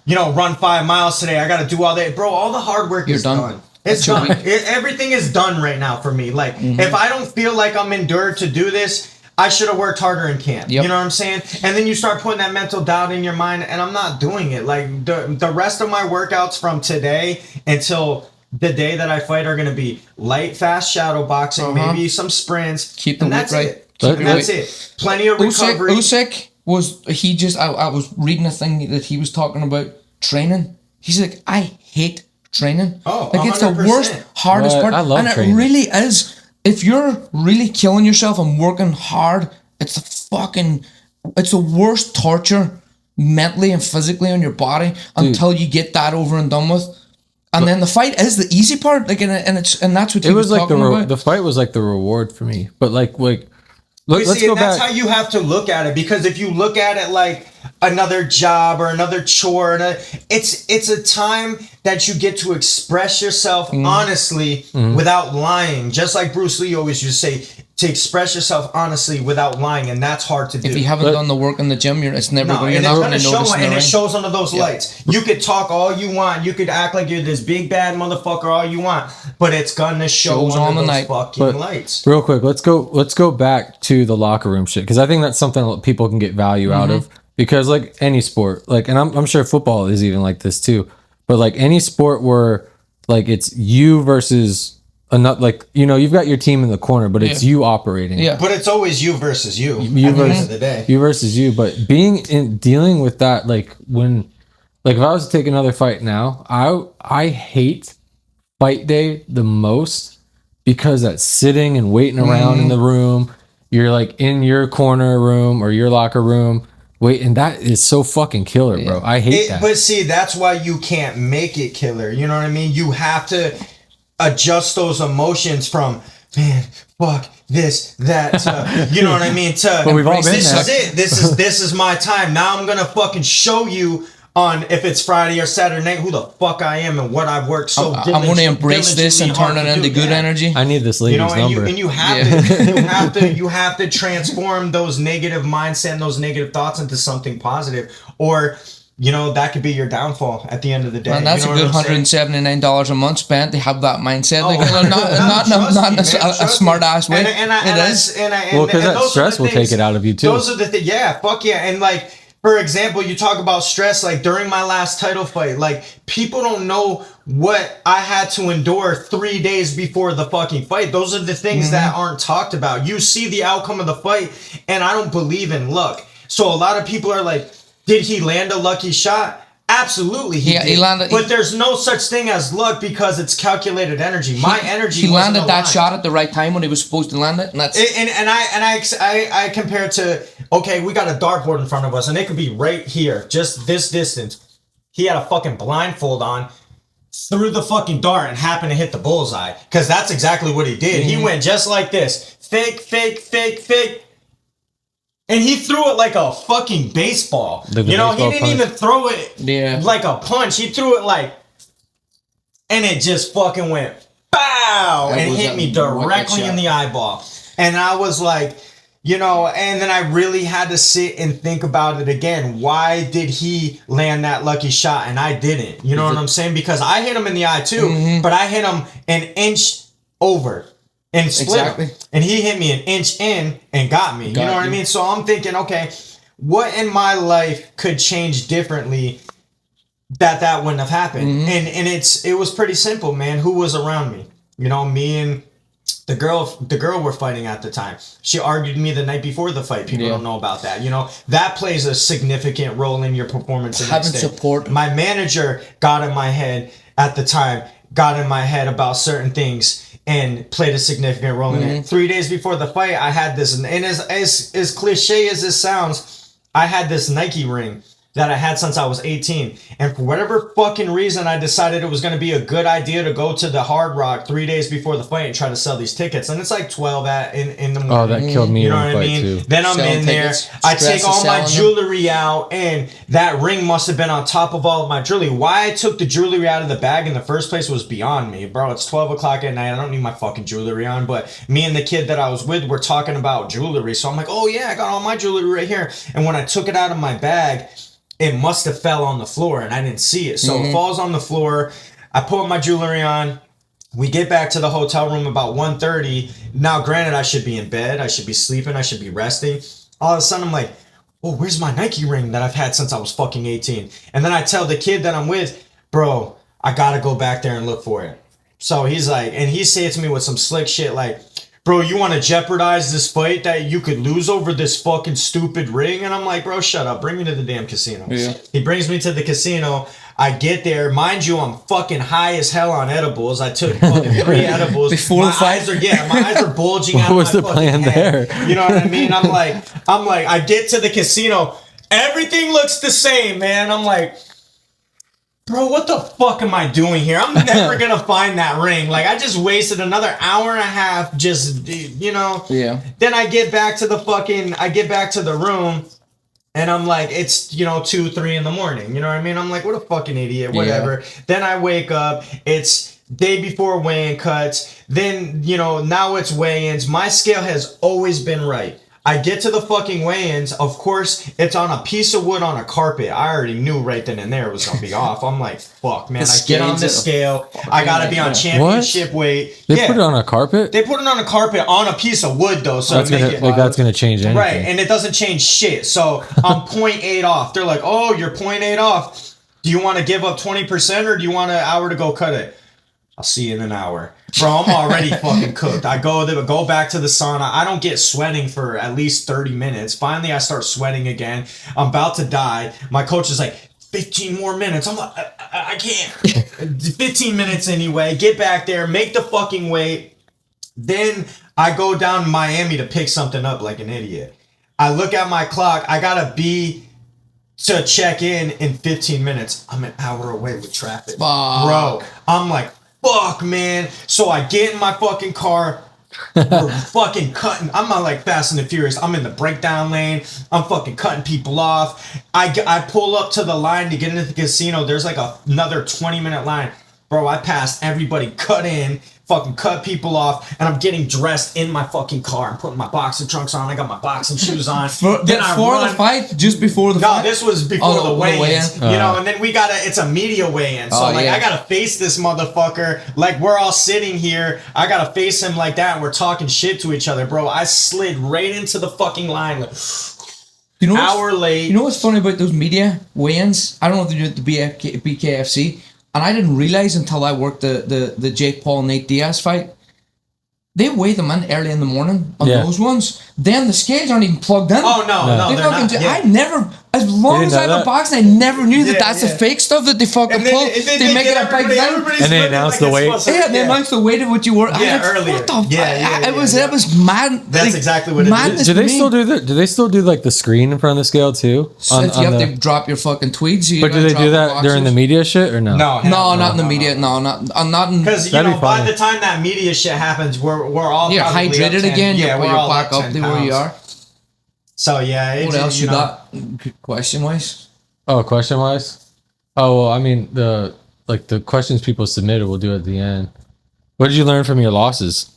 [SPEAKER 1] run 5 miles today. I gotta do all that, bro. All the hard work is done. It's done. Everything is done right now for me. Like if I don't feel like I'm endured to do this, I should have worked harder in camp. You know what I'm saying? And then you start putting that mental doubt in your mind, and I'm not doing it. Like the rest of my workouts from today until the day that I fight are going to be light, fast shadow boxing, maybe some sprints.
[SPEAKER 2] Keep the weight right.
[SPEAKER 1] That's it. Plenty of recovery.
[SPEAKER 2] Usyk was, I was reading a thing that he was talking about training. He's like, I hate training.
[SPEAKER 1] Oh,
[SPEAKER 2] like 100%. It's the worst, hardest part.
[SPEAKER 3] I love training.
[SPEAKER 2] It really is. If you're really killing yourself and working hard, it's the worst torture mentally and physically on your body until you get that over and done with. And then the fight is the easy part, like, and that's what he was
[SPEAKER 3] like
[SPEAKER 2] talking about.
[SPEAKER 3] The fight was like the reward for me, but let's go
[SPEAKER 1] that's
[SPEAKER 3] back.
[SPEAKER 1] How you have to look at it, because if you look at it like another job or another chore, it's a time that you get to express yourself honestly without lying. Just like Bruce Lee always used to say, to express yourself honestly without lying, and that's hard to do.
[SPEAKER 2] If you haven't done the work in the gym, it's never going to notice.
[SPEAKER 1] And it shows under those lights. You could talk all you want, you could act like you're this big bad motherfucker all you want, but it's gonna show under those fucking lights.
[SPEAKER 3] Real quick, let's go back to the locker room shit, because I think that's something that people can get value out of. Because like any sport, like, and I'm sure football is even like this too, but like any sport where like it's you versus another, like, you've got your team in the corner, but it's you operating.
[SPEAKER 1] Yeah. But it's always you versus you. At the end of the day.
[SPEAKER 3] You versus you. But dealing with that, like if I was to take another fight now, I hate fight day the most, because that's sitting and waiting around in the room. You're like in your corner room or your locker room. Wait, and that is so fucking killer, bro. I hate that.
[SPEAKER 1] But see, that's why you can't make it killer. You know what I mean? You have to adjust those emotions from, man, fuck this, that, to, you know what I mean? To,
[SPEAKER 3] but we've all been
[SPEAKER 1] this
[SPEAKER 3] there.
[SPEAKER 1] is it. This is my time. Now I'm gonna fucking show you on, if it's Friday or Saturday night, who the fuck I am and what I've worked so diligently.
[SPEAKER 2] I'm gonna embrace this and turn it into good energy.
[SPEAKER 3] I need this lady's number.
[SPEAKER 1] And you have to transform those negative mindset and those negative thoughts into something positive, or that could be your downfall at the end of the day.
[SPEAKER 2] And that's a good $179 a month spent to have that mindset. Not a smart ass way.
[SPEAKER 3] Because that stress will take it out of you too.
[SPEAKER 1] Those are the things. Yeah, fuck yeah. And like, for example, you talk about stress, like during my last title fight, like people don't know what I had to endure 3 days before the fucking fight. Those are the things that aren't talked about. You see the outcome of the fight, and I don't believe in luck. So a lot of people are like, did he land a lucky shot? Absolutely, he did. He landed, but there's no such thing as luck, because it's calculated energy. My energy.
[SPEAKER 2] He landed that shot at the right time when he was supposed to land it, and that's.
[SPEAKER 1] I compare it to, okay, we got a dartboard in front of us, and it could be right here, just this distance. He had a fucking blindfold on, threw the fucking dart, and happened to hit the bullseye, because that's exactly what he did. He went just like this, fake, fake, fake, fake. And he threw it like a fucking baseball. He didn't even throw it like a punch. He threw it like, and it just fucking went bow and hit me directly in the eyeball. And I was like, and then I really had to sit and think about it again. Why did he land that lucky shot and I didn't? You know what I'm saying? Because I hit him in the eye too, but I hit him an inch over. And split him. And he hit me an inch in and got me. You know what I mean? So I'm thinking, okay, what in my life could change differently that wouldn't have happened? And it was pretty simple, man. Who was around me? Me and the girl were fighting at the time. She argued me the night before the fight. People don't know about that. That plays a significant role in your performance.
[SPEAKER 2] Having support.
[SPEAKER 1] My manager got in my head at the time, about certain things, and played a significant role in it. 3 days before the fight, I had this, and as cliche as this sounds, I had this Nike ring that I had since I was 18. And for whatever fucking reason, I decided it was going to be a good idea to go to the Hard Rock 3 days before the fight and try to sell these tickets. And it's like 12 in the morning.
[SPEAKER 3] Oh, that killed me.
[SPEAKER 1] You know what I mean?
[SPEAKER 3] Too.
[SPEAKER 1] Then I'm
[SPEAKER 2] Selling
[SPEAKER 1] in
[SPEAKER 2] tickets,
[SPEAKER 1] there. I take all my
[SPEAKER 2] selling
[SPEAKER 1] jewelry out, and that ring must have been on top of all of my jewelry. Why I took the jewelry out of the bag in the first place was beyond me, bro. It's 12 o'clock at night. I don't need my fucking jewelry on. But me and the kid that I was with were talking about jewelry. So I'm like, oh yeah, I got all my jewelry right here. And when I took it out of my bag, it must have fell on the floor and I didn't see it. So it falls on the floor. I put my jewelry on. We get back to the hotel room about 1:30. Now, granted, I should be in bed. I should be sleeping. I should be resting. All of a sudden, I'm like, oh, where's my Nike ring that I've had since I was fucking 18? And then I tell the kid that I'm with, bro, I got to go back there and look for it. So he's like, and he said to me with some slick shit like, bro, you want to jeopardize this fight that you could lose over this fucking stupid ring? And I'm like, bro, shut up. Bring me to the damn casino. Yeah. He brings me to the casino. I get there. Mind you, I'm fucking high as hell on edibles. I took fucking 3 edibles.
[SPEAKER 2] Before the fight?
[SPEAKER 1] My eyes are bulging out
[SPEAKER 3] What was
[SPEAKER 1] of
[SPEAKER 3] the
[SPEAKER 1] my
[SPEAKER 3] plan
[SPEAKER 1] fucking head.
[SPEAKER 3] there?
[SPEAKER 1] You know what I mean? I'm like, I get to the casino. Everything looks the same, man. I'm like, bro, what the fuck am I doing here? I'm never gonna find that ring. Like, I just wasted another hour and a half just, you know?
[SPEAKER 2] Yeah.
[SPEAKER 1] Then I get back to the room, and I'm like, it's, 2, 3 in the morning. You know what I mean? I'm like, what a fucking idiot, whatever. Yeah. Then I wake up, it's day before weigh-in cuts. Then, now it's weigh-ins. My scale has always been right. I get to the fucking weigh-ins. Of course, it's on a piece of wood on a carpet. I already knew right then and there it was going to be off. I'm like, fuck, man. I get on the scale. I got to be on championship weight.
[SPEAKER 3] They put it on a carpet?
[SPEAKER 1] They put it on a carpet on a piece of wood, though. So
[SPEAKER 3] that's going to change anything.
[SPEAKER 1] Right, and it doesn't change shit. So I'm 0.8 off. They're like, oh, you're 0.8 off. Do you want to give up 20% or do you want an hour to go cut it? I'll see you in an hour. Bro, I'm already fucking cooked. I go back to the sauna. I don't get sweating for at least 30 minutes. Finally, I start sweating again. I'm about to die. My coach is like, 15 more minutes. I'm like, I can't. 15 minutes anyway. Get back there. Make the fucking weight. Then I go down to Miami to pick something up like an idiot. I look at my clock. I gotta be to check in 15 minutes. I'm an hour away with traffic. Bro, I'm like, fuck, man. So I get in my fucking car. We're fucking cutting. I'm not like Fast and the Furious. I'm in the breakdown lane. I'm fucking cutting people off. I pull up to the line to get into the casino. There's like another 20-minute line. Bro, I passed everybody, cut in, fucking cut people off, and I'm getting dressed in my fucking car. I'm putting my boxing trunks on. I got my boxing shoes on.
[SPEAKER 2] Before the fight? Just before the fight?
[SPEAKER 1] No, this was before the weigh-ins. And then it's a media weigh-in. So I gotta face this motherfucker. Like, we're all sitting here. I gotta face him like that, and we're talking shit to each other, bro. I slid right into the fucking line. Hour late.
[SPEAKER 2] You know what's funny about those media weigh-ins? I don't know if they do it at the BKFC. And I didn't realize until I worked the Jake Paul Nate Diaz fight. They weigh them in early in the morning on those ones. Then the scales aren't even plugged in.
[SPEAKER 1] Oh no, they're not.
[SPEAKER 2] I never, as long as I've been boxing, I never knew that's the fake stuff that they fucking pull. They make it a big thing.
[SPEAKER 3] And they announce the weight.
[SPEAKER 2] Yeah, they announce the weight of what you were.
[SPEAKER 1] Earlier.
[SPEAKER 2] What the fuck? It was mad.
[SPEAKER 1] That's exactly what it is.
[SPEAKER 3] Do they still do that? Do they still do like the screen in front of the scale too?
[SPEAKER 2] So if you have to drop your fucking tweets.
[SPEAKER 3] But do they do that during the media shit or no?
[SPEAKER 2] No, not in the media. No, not in.
[SPEAKER 1] Because by the time that media shit happens, we're all
[SPEAKER 2] hydrated again. You're back up to where you are.
[SPEAKER 1] So
[SPEAKER 2] what else you got? Question wise?
[SPEAKER 3] Oh, question wise? Oh well, I mean the questions people submitted we'll do at the end. What did you learn from your losses?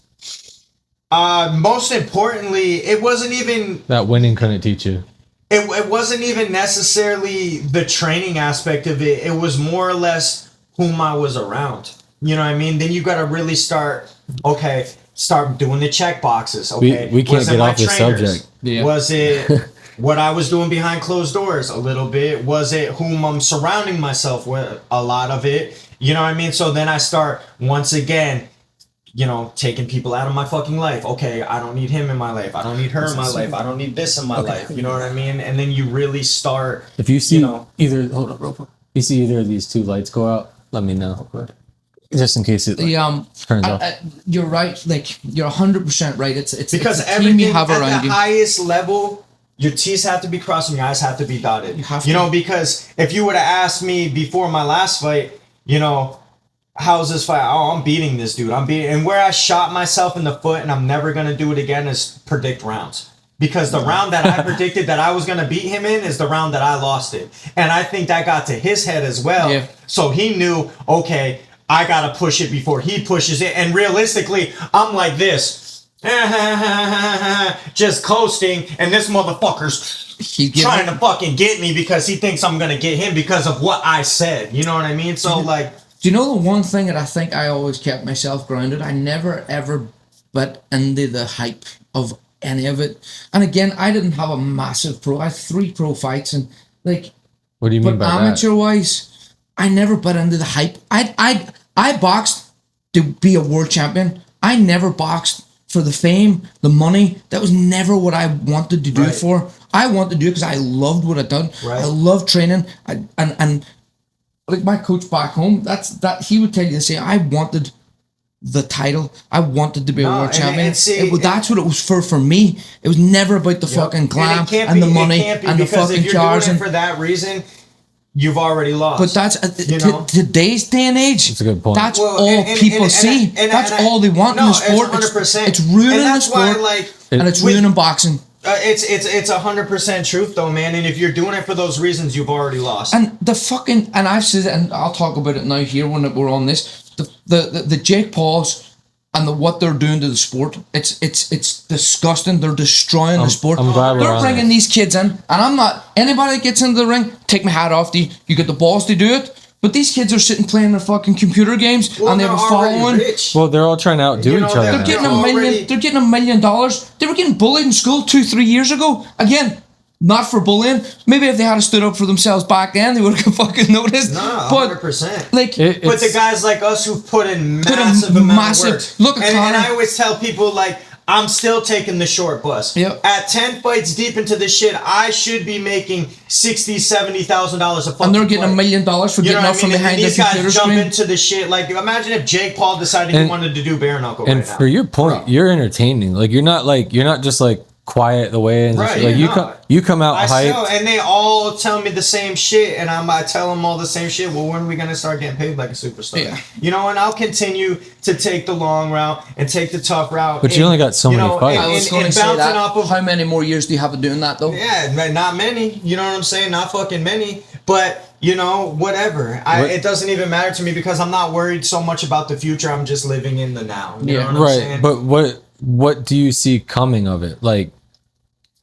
[SPEAKER 1] Most importantly, it wasn't even
[SPEAKER 3] that winning couldn't teach you.
[SPEAKER 1] It wasn't even necessarily the training aspect of it. It was more or less whom I was around. You know what I mean? Then you got to really start doing the check boxes. Okay,
[SPEAKER 3] we can't get off this subject.
[SPEAKER 1] Yeah. Was it what I was doing behind closed doors? A little bit. Was it whom I'm surrounding myself with? A lot of it. You know what I mean? So then I start once again, taking people out of my fucking life. Okay, I don't need him in my life. I don't need her in my life. I don't need this in my life. You know what I mean? And then you really start.
[SPEAKER 3] If you see either, hold up, real quick. If you see either of these two lights go out, let me know. Just in case it turns off.
[SPEAKER 2] You're right. Like, you're 100% right. It's
[SPEAKER 1] because
[SPEAKER 2] the
[SPEAKER 1] everything
[SPEAKER 2] team you have
[SPEAKER 1] at
[SPEAKER 2] around
[SPEAKER 1] the highest level your T's have to be crossed and your I's have to be dotted. You know, because if you would have asked me before my last fight, you know, how's this fight? Oh, I'm beating this dude. And where I shot myself in the foot and I'm never going to do it again is predict rounds. Because the round that I predicted that I was going to beat him in is the round that I lost it. And I think that got to his head as well. Yeah. So he knew, okay, I got to push it before he pushes it. And realistically, I'm like this. Just coasting, and this motherfucker's trying to fucking get me because he thinks I'm gonna get him because of what I said. You know what I mean? So like,
[SPEAKER 2] do you know the one thing that I think I always kept myself grounded? I never ever bit into the hype of any of it. And again, I didn't have a massive pro. I had 3 pro fights, and like,
[SPEAKER 3] what do you mean by that?
[SPEAKER 2] Amateur wise, I never bit into the hype. I boxed to be a world champion. I never boxed for the fame, the money. That was never what I wanted to do it for. I wanted to do it because I loved what I'd done. Right. I loved training. And like my coach back home, he would tell you the same. I wanted the title. I wanted to be a world champion. That's what it was for me. It was never about the fucking glam and the money and the fucking cars.
[SPEAKER 1] And for that reason, you've already lost.
[SPEAKER 2] But that's today's day and age.
[SPEAKER 3] That's a good point.
[SPEAKER 2] That's all people see. That's all they want in the sport. It's ruining the sport, and it's ruining boxing.
[SPEAKER 1] It's 100% truth though, man. And if you're doing it for those reasons, you've already lost.
[SPEAKER 2] And and I've said it, and I'll talk about it now here when we're on this. The Jake Pauls and what they're doing to the sport, it's disgusting. They're destroying the sport. They're bringing these kids in, and I'm not anybody that gets into the ring. Take my hat off to you. You get the balls to do it. But these kids are sitting playing their fucking computer games, and they have a following.
[SPEAKER 3] Well, they're all trying to outdo each other.
[SPEAKER 2] They're getting They're getting $1 million. They were getting bullied in school 2-3 years ago. Again, not for bullying. Maybe if they had stood up for themselves back then, they would have fucking noticed.
[SPEAKER 1] No, 100%.
[SPEAKER 2] Like,
[SPEAKER 1] but the guys like us who put in massive amount of work.
[SPEAKER 2] Look at
[SPEAKER 1] and I always tell people, like, I'm still taking the short bus.
[SPEAKER 2] Yep.
[SPEAKER 1] At 10 fights deep into this shit, I should be making $60,000-$70,000 a fight.
[SPEAKER 2] And they're getting $1 million for getting up from behind the computer screen.
[SPEAKER 1] These guys jump into the shit. Like, imagine if Jake Paul decided he wanted to do bare knuckle right now.
[SPEAKER 3] And for your point, you're entertaining. Like, you're not just like quiet the way and
[SPEAKER 1] right,
[SPEAKER 3] like you come out hyped.
[SPEAKER 1] And they all tell me the same shit, and I tell them all the same shit. Well, when are we gonna start getting paid like a superstar?
[SPEAKER 2] Yeah.
[SPEAKER 1] You know, and I'll continue to take the long route and take the tough route.
[SPEAKER 3] But you only got so many fights.
[SPEAKER 2] I was going to say that. How many more years do you have of doing that though?
[SPEAKER 1] Yeah, not many. You know what I'm saying? Not fucking many. But you know, whatever. It doesn't even matter to me because I'm not worried so much about the future. I'm just living in the now. You know what I'm saying?
[SPEAKER 3] But what do you see coming of it? Like,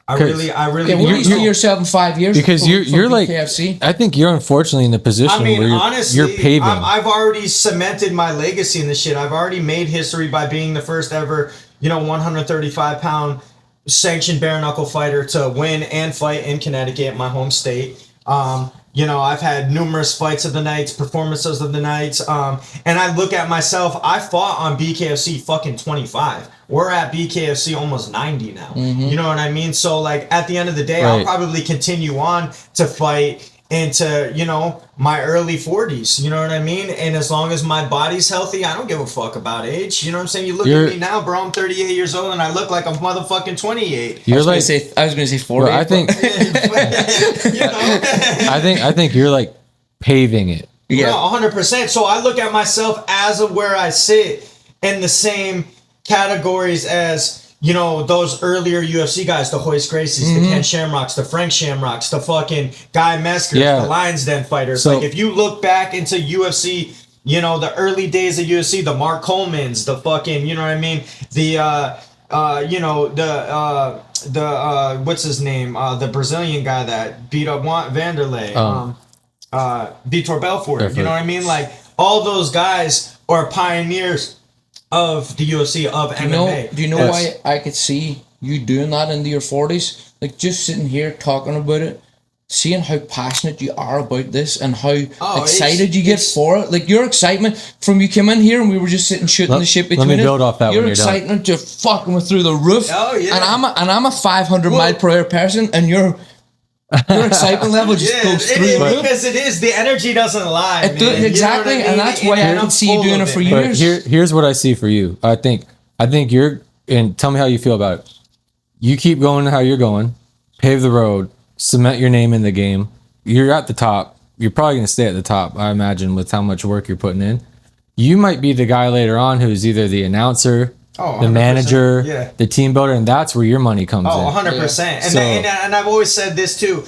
[SPEAKER 1] I really.
[SPEAKER 2] Okay, where do you see yourself in 5 years?
[SPEAKER 3] Because you're like,
[SPEAKER 2] BKFC?
[SPEAKER 3] I think you're unfortunately in the position where
[SPEAKER 1] honestly,
[SPEAKER 3] you're paving.
[SPEAKER 1] I've already cemented my legacy in this shit. I've already made history by being the first ever, 135-pound sanctioned bare knuckle fighter to win and fight in Connecticut, my home state. I've had numerous fights of the nights, performances of the nights, and I look at myself. I fought on BKFC fucking 25. We're at BKFC almost 90 now. Mm-hmm. You know what I mean? So, like, at the end of the day, I'll probably continue on to fight into, my early 40s. You know what I mean? And as long as my body's healthy, I don't give a fuck about age. You know what I'm saying? You look at me now, bro. I'm 38 years old, and I look like I'm motherfucking 28.
[SPEAKER 2] I was going to say 40.
[SPEAKER 3] Well, I think, I think you're like paving it.
[SPEAKER 1] Yeah, 100%. So I look at myself as of where I sit in the same categories as, those earlier UFC guys, the Hoist Gracies, the Ken Shamrocks, the Frank Shamrocks, the fucking Guy Meskers, the Lions Den fighters. So, like, if you look back into UFC, the early days of UFC, the Mark Colemans, the fucking, what's his name? The Brazilian guy that beat up Vanderlei, Vitor Belfort. You know what I mean? Like, all those guys are pioneers of the UFC, of MMA.
[SPEAKER 2] Do you know why I could see you doing that into your 40s? Like, just sitting here talking about it, seeing how passionate you are about this and how excited you get for it. Like, your excitement from you came in here and we were just sitting shooting the shit between us.
[SPEAKER 3] Let me build off that.
[SPEAKER 2] Your excitement just fucking went through the roof.
[SPEAKER 1] Oh, yeah.
[SPEAKER 2] And I'm a 500 mile per hour person, and your excitement level just goes through the roof.
[SPEAKER 1] Because it is. The energy doesn't lie.
[SPEAKER 2] Exactly. And that's why I can see you doing it for years.
[SPEAKER 3] Here's what I see for you. I think you're, and tell me how you feel about it. You keep going how you're going. pave the road, cement your name in the game. You're at the top. You're probably going to stay at the top, I imagine, with how much work you're putting in. You might be the guy later on who's either the announcer, the manager, the team builder, and that's where your money comes in.
[SPEAKER 1] 100%. And I've always said this too.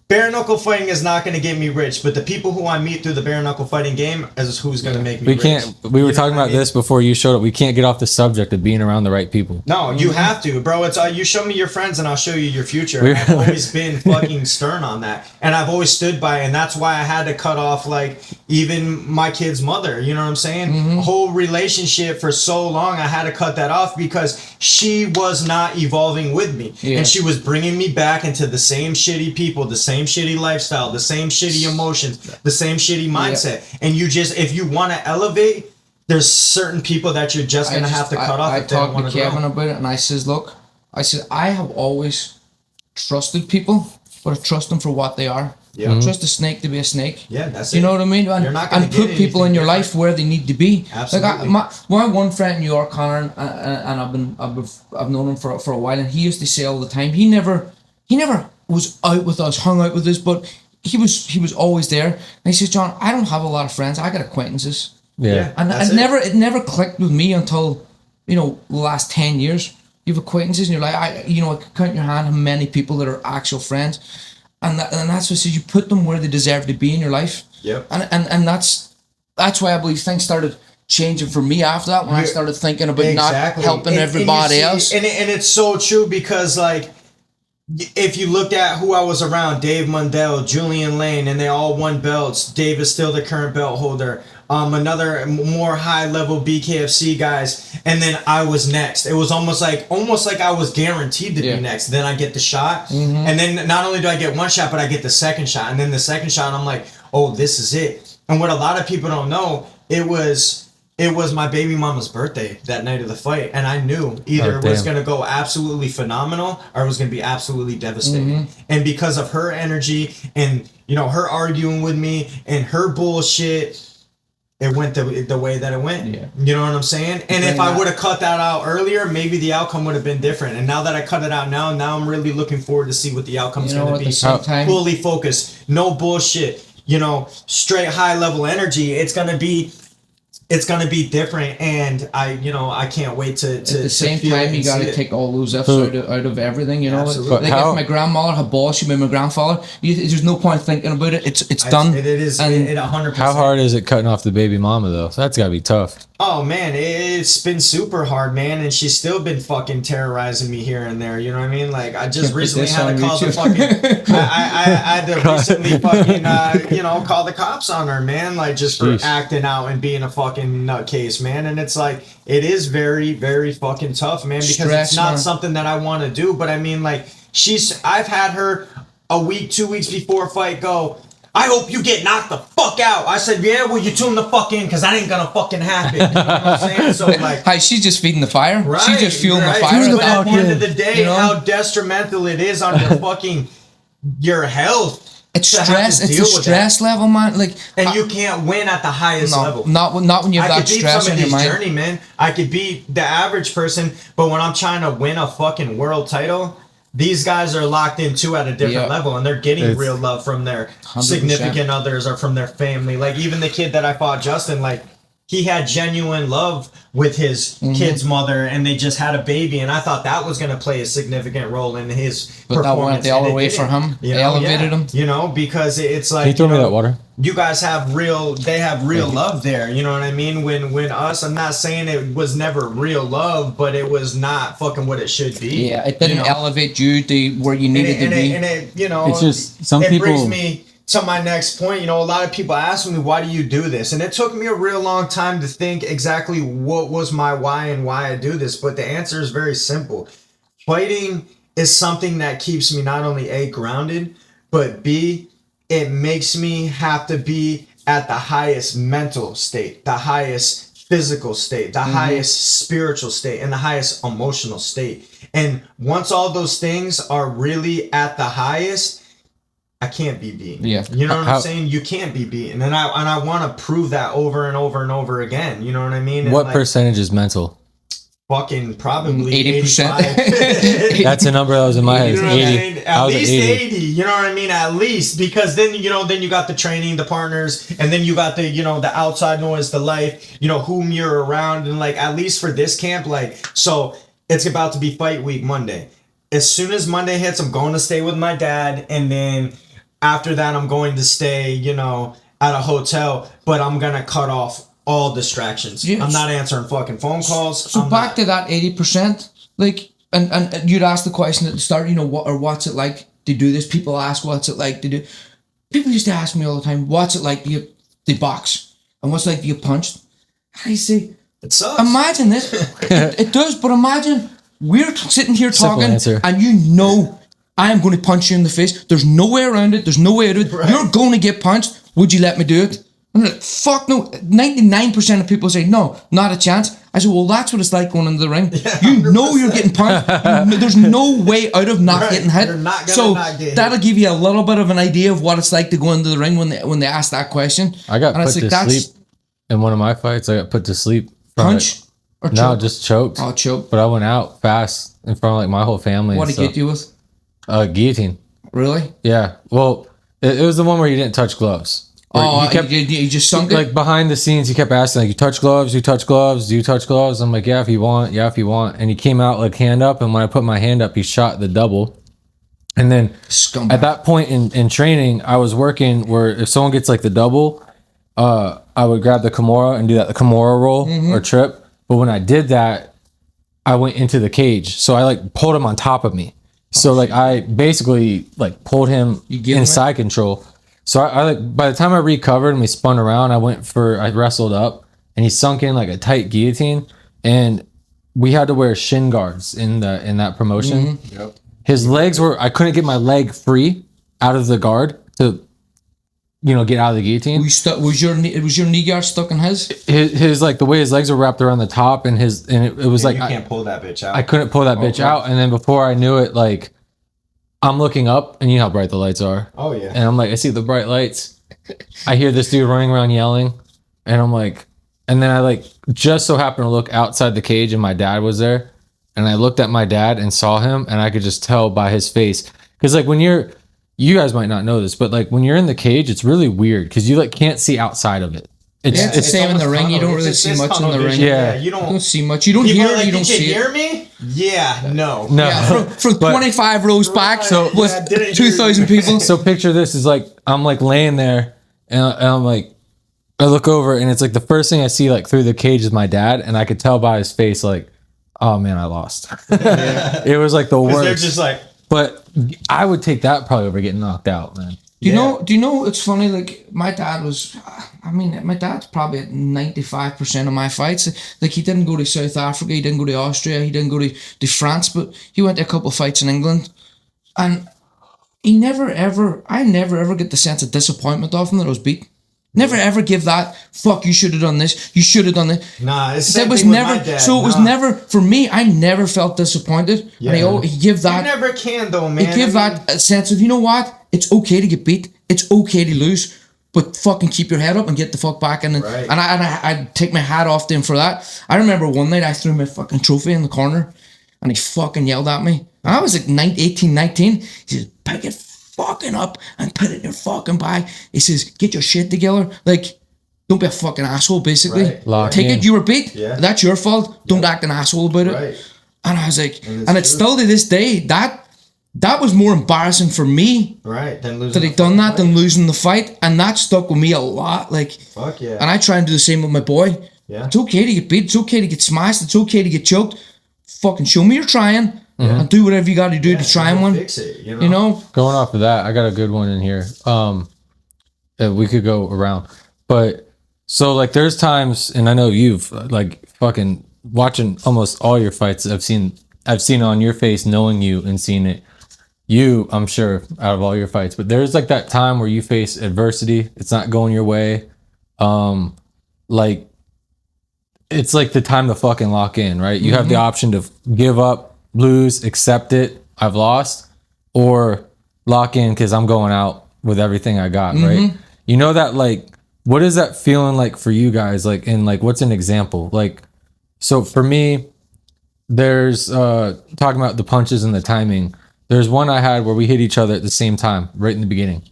[SPEAKER 1] Bare knuckle fighting is not going to get me rich, but the people who I meet through the bare knuckle fighting game is who's going to make me rich.
[SPEAKER 3] We were talking about this before you showed up. We can't get off the subject of being around the right people.
[SPEAKER 1] No, you have to, bro. It's you show me your friends and I'll show you your future. I've always been fucking stern on that. And I've always stood by it, and that's why I had to cut off like even my kid's mother. You know what I'm saying? Whole relationship for so long, I had to cut that off because she was not evolving with me. And she was bringing me back into the same shitty people, the same shitty lifestyle, the same shitty emotions, the same shitty mindset. And you just, if you want to elevate, there's certain people that you're just going to have to cut off.
[SPEAKER 2] I talked to Kevin about it, and I says, look, I have always trusted people, but I trust them for what they are. I trust a snake to be a snake.
[SPEAKER 1] Yeah, that's
[SPEAKER 2] it. You know what I mean? And,
[SPEAKER 1] you're not gonna
[SPEAKER 2] put people in your life where they need to be.
[SPEAKER 1] Absolutely.
[SPEAKER 2] Like my one friend in New York, Connor, and I've known him for a while, and he used to say all the time, he never was out with us, hung out with us, but he was always there. And he says, John, I don't have a lot of friends. I got acquaintances.
[SPEAKER 3] Yeah.
[SPEAKER 2] And it never clicked with me until, the last 10 years. You have acquaintances, and you're like, I can count your hand how many people that are actual friends. And that's what says you put them where they deserve to be in your life.
[SPEAKER 1] Yep.
[SPEAKER 2] And that's why I believe things started changing for me after that, when I started thinking about not helping everybody else.
[SPEAKER 1] And it's so true, because like, if you looked at who I was around, Dave Mundell, Julian Lane, and they all won belts. Dave is still the current belt holder. Another more high level BKFC guys, and then I was next. It was almost like I was guaranteed to be next. Then I get the shot, and then not only do I get one shot, but I get the second shot, and then the second shot, I'm like, oh, this is it. And what a lot of people don't know, it was my baby mama's birthday that night of the fight, and I knew either it was going to go absolutely phenomenal or it was going to be absolutely devastating. And because of her energy and her arguing with me and her bullshit, it went the way that it went. Yeah. You know what I'm saying? And if I would have cut that out earlier, maybe the outcome would have been different. And now that I cut it out now I'm really looking forward to see what the outcome's going to be. Fully focused, no bullshit, straight high level energy. It's going to be different, and I can't wait to. At
[SPEAKER 2] the same time, you got to take all those F's out of everything. Absolutely. Like if my grandmother had balls, she made my grandfather. There's no point thinking about it. It's done.
[SPEAKER 1] It is. It 100%.
[SPEAKER 3] How hard is it cutting off the baby mama though? So that's got to be tough.
[SPEAKER 1] Oh man, it's been super hard, man, and she's still been fucking terrorizing me here and there. You know what I mean? Like I just recently had to call the fucking. I had to recently fucking call the cops on her, man. Like just for acting out and being a fucking nutcase, man. And it's like it is very, very fucking tough, man, because it's not something that I want to do. But I mean, like I've had her a week, 2 weeks before fight go, I hope you get knocked the fuck out. I said, yeah, well, you tune the fuck in, because that ain't gonna fucking happen. You know what I'm saying? So, like...
[SPEAKER 2] Hi, she's just feeding the fire.
[SPEAKER 1] Right,
[SPEAKER 2] she's just fueling the fire.
[SPEAKER 1] But at the end of the day, how detrimental it is on your fucking... your health.
[SPEAKER 2] It's stress. It's a stress level, man. Like,
[SPEAKER 1] and you can't win at the highest level.
[SPEAKER 2] Not when you have that stress on your mind.
[SPEAKER 1] Journeymen. I could beat the average person, but when I'm trying to win a fucking world title... These guys are locked in too at a different level, and they're getting real love from their 100%. Significant others or from their family. Like even the kid that I fought, Justin, like he had genuine love with his kid's mother, and they just had a baby, and I thought that was going to play a significant role in his performance. But that went
[SPEAKER 2] the other way for him. They elevated him.
[SPEAKER 1] Because it's like...
[SPEAKER 3] Can you throw me that water?
[SPEAKER 1] You guys have real love there. You know what I mean? When us, I'm not saying it was never real love, but it was not fucking what it should be.
[SPEAKER 2] Yeah, it didn't elevate you to where you needed to be.
[SPEAKER 1] And it,
[SPEAKER 3] it's just some people...
[SPEAKER 1] It brings me to my next point. A lot of people ask me, why do you do this? And it took me a real long time to think exactly what was my why and why I do this. But the answer is very simple. Fighting is something that keeps me not only A, grounded, but B, it makes me have to be at the highest mental state, the highest physical state, the highest spiritual state, and the highest emotional state. And once all those things are really at the highest, I can't be beaten.
[SPEAKER 2] Yeah.
[SPEAKER 1] You know what I'm saying? You can't be beaten. And I want to prove that over and over and over again. You know what I mean? And
[SPEAKER 3] what percentage is mental?
[SPEAKER 1] Fucking probably
[SPEAKER 2] 80%.
[SPEAKER 3] That's a number that was in my head.
[SPEAKER 1] You know
[SPEAKER 3] 80.
[SPEAKER 1] At least 80. You know what I mean? At least, because then then you got the training, the partners, and then you got the the outside noise, the life, whom you're around, and like at least for this camp, like so it's about to be fight week Monday. As soon as Monday hits, I'm going to stay with my dad, and then after that, I'm going to stay, at a hotel, but I'm gonna cut off all distractions. Yes. I'm not answering fucking phone calls.
[SPEAKER 2] So back to that 80%, like, and you'd ask the question at the start, what's it like to do this? People ask, what's it like to do? People used to ask me all the time, what's it like to box? And what's it like to get punched? I say,
[SPEAKER 1] it sucks.
[SPEAKER 2] Imagine this. it does, but imagine we're sitting here talking and I am going to punch you in the face. There's no way around it. There's no way out of it. Right. You're going to get punched. Would you let me do it? I'm like, fuck no. 99% of people say, no, not a chance. I said, well, that's what it's like going into the ring. Yeah, you're getting punched. There's no way out of not getting hit.
[SPEAKER 1] You're not gonna not get
[SPEAKER 2] that'll
[SPEAKER 1] hit.
[SPEAKER 2] Give you a little bit of an idea of what it's like to go into the ring when they ask that question.
[SPEAKER 3] I got put to sleep in one of my fights. I got put to sleep.
[SPEAKER 2] Punch? Or choke?
[SPEAKER 3] No, just choked.
[SPEAKER 2] Oh, choke.
[SPEAKER 3] But I went out fast in front of like my whole family.
[SPEAKER 2] What did he get you with?
[SPEAKER 3] Guillotine.
[SPEAKER 2] Really?
[SPEAKER 3] Yeah. Well, it was the one where you didn't touch gloves.
[SPEAKER 2] Oh, you just sunk it?
[SPEAKER 3] Like behind the scenes, he kept asking, like, you touch gloves? Do you touch gloves? I'm like, yeah, if you want. And he came out like hand up, and when I put my hand up, he shot the double. And then at that point in training, I was working where if someone gets like the double, I would grab the Kimura and do the Kimura roll or trip. But when I did that, I went into the cage. So I like pulled him on top of me. So like I basically like pulled him inside control. So I like by the time I recovered and we spun around, I wrestled up and he sunk in like a tight guillotine, and we had to wear shin guards in that promotion. Yep. His legs I couldn't get my leg free out of the guard to get out of the guillotine.
[SPEAKER 2] Was your knee guard stuck in his?
[SPEAKER 3] His like the way his legs were wrapped around the top, and it was like
[SPEAKER 1] you can't pull that bitch out.
[SPEAKER 3] I couldn't pull that bitch out, and then before I knew it, like I'm looking up, and you know how bright the lights are.
[SPEAKER 1] Oh yeah.
[SPEAKER 3] And I'm like, I see the bright lights. I hear this dude running around yelling, and I'm like, and then I like just so happened to look outside the cage, and my dad was there, and I looked at my dad and saw him, and I could just tell by his face, because like when you guys might not know this, but like when you're in the cage, it's really weird because you like can't see outside of it.
[SPEAKER 2] It's the same in the ring. You don't really see much in the ring.
[SPEAKER 3] Yeah,
[SPEAKER 2] you don't see much. You don't hear. You don't see.
[SPEAKER 1] Did you hear me? Yeah, no.
[SPEAKER 2] Yeah, from 25 rows back, so with 2,000 people.
[SPEAKER 3] So picture this is like I'm like laying there, and I'm like, I look over, and it's like the first thing I see like through the cage is my dad, and I could tell by his face like, oh man, I lost. It was like the worst.
[SPEAKER 1] They're just like.
[SPEAKER 3] But I would take that probably over getting knocked out, man.
[SPEAKER 2] Do you know it's funny, like my dad's probably at 95% of my fights. Like he didn't go to South Africa, he didn't go to Austria, he didn't go to France, but he went to a couple of fights in England. And I never ever get the sense of disappointment off him that I was beat. Never ever give that, fuck, you should have done this, you should have done this.
[SPEAKER 1] Nah, it's the same thing with my dad.
[SPEAKER 2] So it was never, for me, I never felt disappointed. Yeah. And he give that.
[SPEAKER 1] You never can though, man.
[SPEAKER 2] He give that a sense of, you know what, it's okay to get beat, it's okay to lose, but fucking keep your head up and get the fuck back in. Right. And I take my hat off to him for that. I remember one night I threw my fucking trophy in the corner and he fucking yelled at me. And I was like 18, 19. He says, pick it fucking up and put it in your fucking bag. He says, get your shit together. Like, don't be a fucking asshole, basically.
[SPEAKER 3] Right.
[SPEAKER 2] Take it, you were beat. Yeah. That's your fault. Don't act an asshole about it. And I was like, and it's still to this day, that was more embarrassing for me.
[SPEAKER 1] Right. Than losing.
[SPEAKER 2] That he'd done that than losing the fight. And that stuck with me a lot. Like,
[SPEAKER 1] fuck yeah.
[SPEAKER 2] And I try and do the same with my boy.
[SPEAKER 1] Yeah.
[SPEAKER 2] It's okay to get beat. It's okay to get smashed. It's okay to get choked. Fucking show me you're trying. And do whatever you got to do to try and win.
[SPEAKER 1] Fix it, you know?
[SPEAKER 3] Going off of that, I got a good one in here. We could go around, but so like there's times, and I know you've like fucking watching almost all your fights. I've seen on your face, knowing you and seeing it. You, I'm sure, out of all your fights, but there's like that time where you face adversity. It's not going your way. Like it's like the time to fucking lock in, right? You have the option to give up, lose, accept it, I've lost, or lock in because I'm going out with everything I got, right? You know that, like, what is that feeling like for you guys? Like, and like, what's an example? Like, so for me, there's talking about the punches and the timing. There's one I had where we hit each other at the same time, right in the beginning.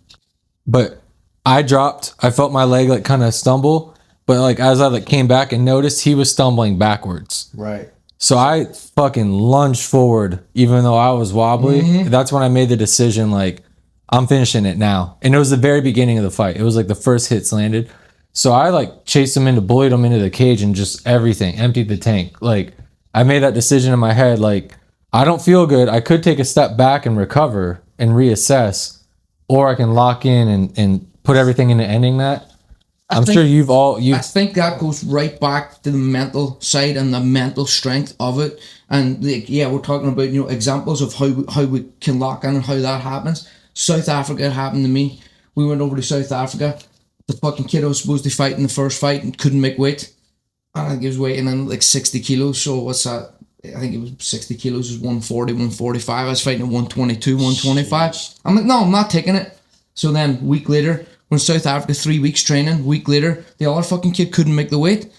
[SPEAKER 3] But I felt my leg like kind of stumble, but like as I like came back and noticed he was stumbling backwards.
[SPEAKER 1] Right.
[SPEAKER 3] So I fucking lunged forward, even though I was wobbly. Mm-hmm. That's when I made the decision, like, I'm finishing it now. And it was the very beginning of the fight. It was like the first hits landed. So I like chased him bullied him into the cage and just everything, emptied the tank. Like, I made that decision in my head, like, I don't feel good. I could take a step back and recover and reassess, or I can lock in and put everything into ending that. I think
[SPEAKER 2] that goes right back to the mental side and the mental strength of it. And like, yeah, we're talking about, you know, examples of how we can lock in and how that happens. South Africa, it happened to me. We went over to South Africa. The fucking kid I was supposed to fight in the first fight and couldn't make weight. I think he was weighing in like 60 kilos. So what's that? I think it was 60 kilos was 140, 145. I was fighting at 122, 125. I'm like, no, I'm not taking it. So then a week later, we're in South Africa, 3 weeks training. Week later, the other fucking kid couldn't make the weight.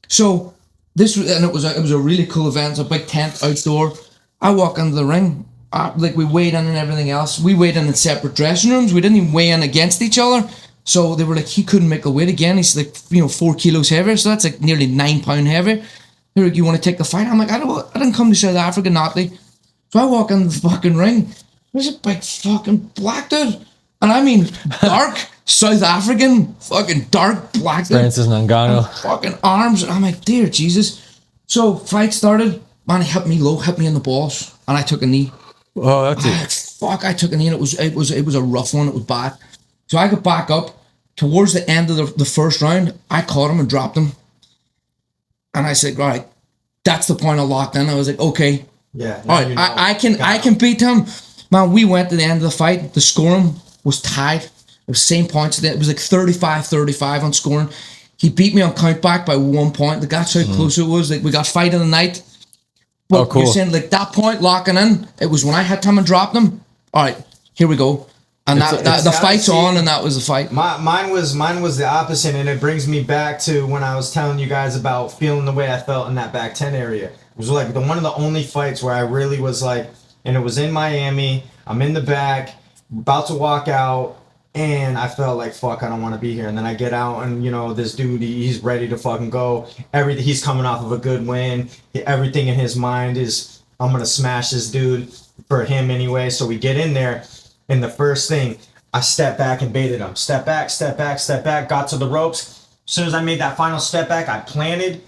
[SPEAKER 2] So it was a really cool event. It's a big tent outdoor. I walk into the ring. Like we weighed in and everything else. We weighed in separate dressing rooms. We didn't even weigh in against each other. So they were like, he couldn't make a weight again. He's like, 4 kilos heavier. So that's like nearly 9 pounds heavier. They're like, you want to take the fight? I'm like, I didn't come to South Africa not to. So I walk in the fucking ring. There's a big fucking black dude. And I mean dark South African, fucking dark black dude.
[SPEAKER 3] Francis Ngannou.
[SPEAKER 2] Fucking arms. And I'm like, dear Jesus. So fight started. Man, he hit me low, hit me in the balls. And I took a knee.
[SPEAKER 3] Oh, that's it.
[SPEAKER 2] I took a knee and it was a rough one. It was bad. So I got back up. Towards the end of the first round, I caught him and dropped him. And I said, all right, that's the point I locked in. I was like, okay.
[SPEAKER 1] Yeah.
[SPEAKER 2] All right, I can beat him. Man, we went to the end of the fight. The scoring was tied. It was same points. It was like 35-35 on scoring. He beat me on count back by 1 point. That's how close it was. Like we got fight of the night. But
[SPEAKER 3] cool.
[SPEAKER 2] You're saying like that point locking in, it was when I hit him and dropped him. All right, here we go. And the fight's on, and that was the fight.
[SPEAKER 1] Mine was the opposite, and it brings me back to when I was telling you guys about feeling the way I felt in that back 10 area. It was like one of the only fights where I really was like, and it was in Miami. I'm in the back, about to walk out, and I felt like, fuck, I don't want to be here. And then I get out, and this dude, he's ready to fucking go. He's coming off of a good win. Everything in his mind is, I'm gonna smash this dude for him anyway. So we get in there. And the first thing, I stepped back and baited him. Step back, got to the ropes. As soon as I made that final step back, I planted,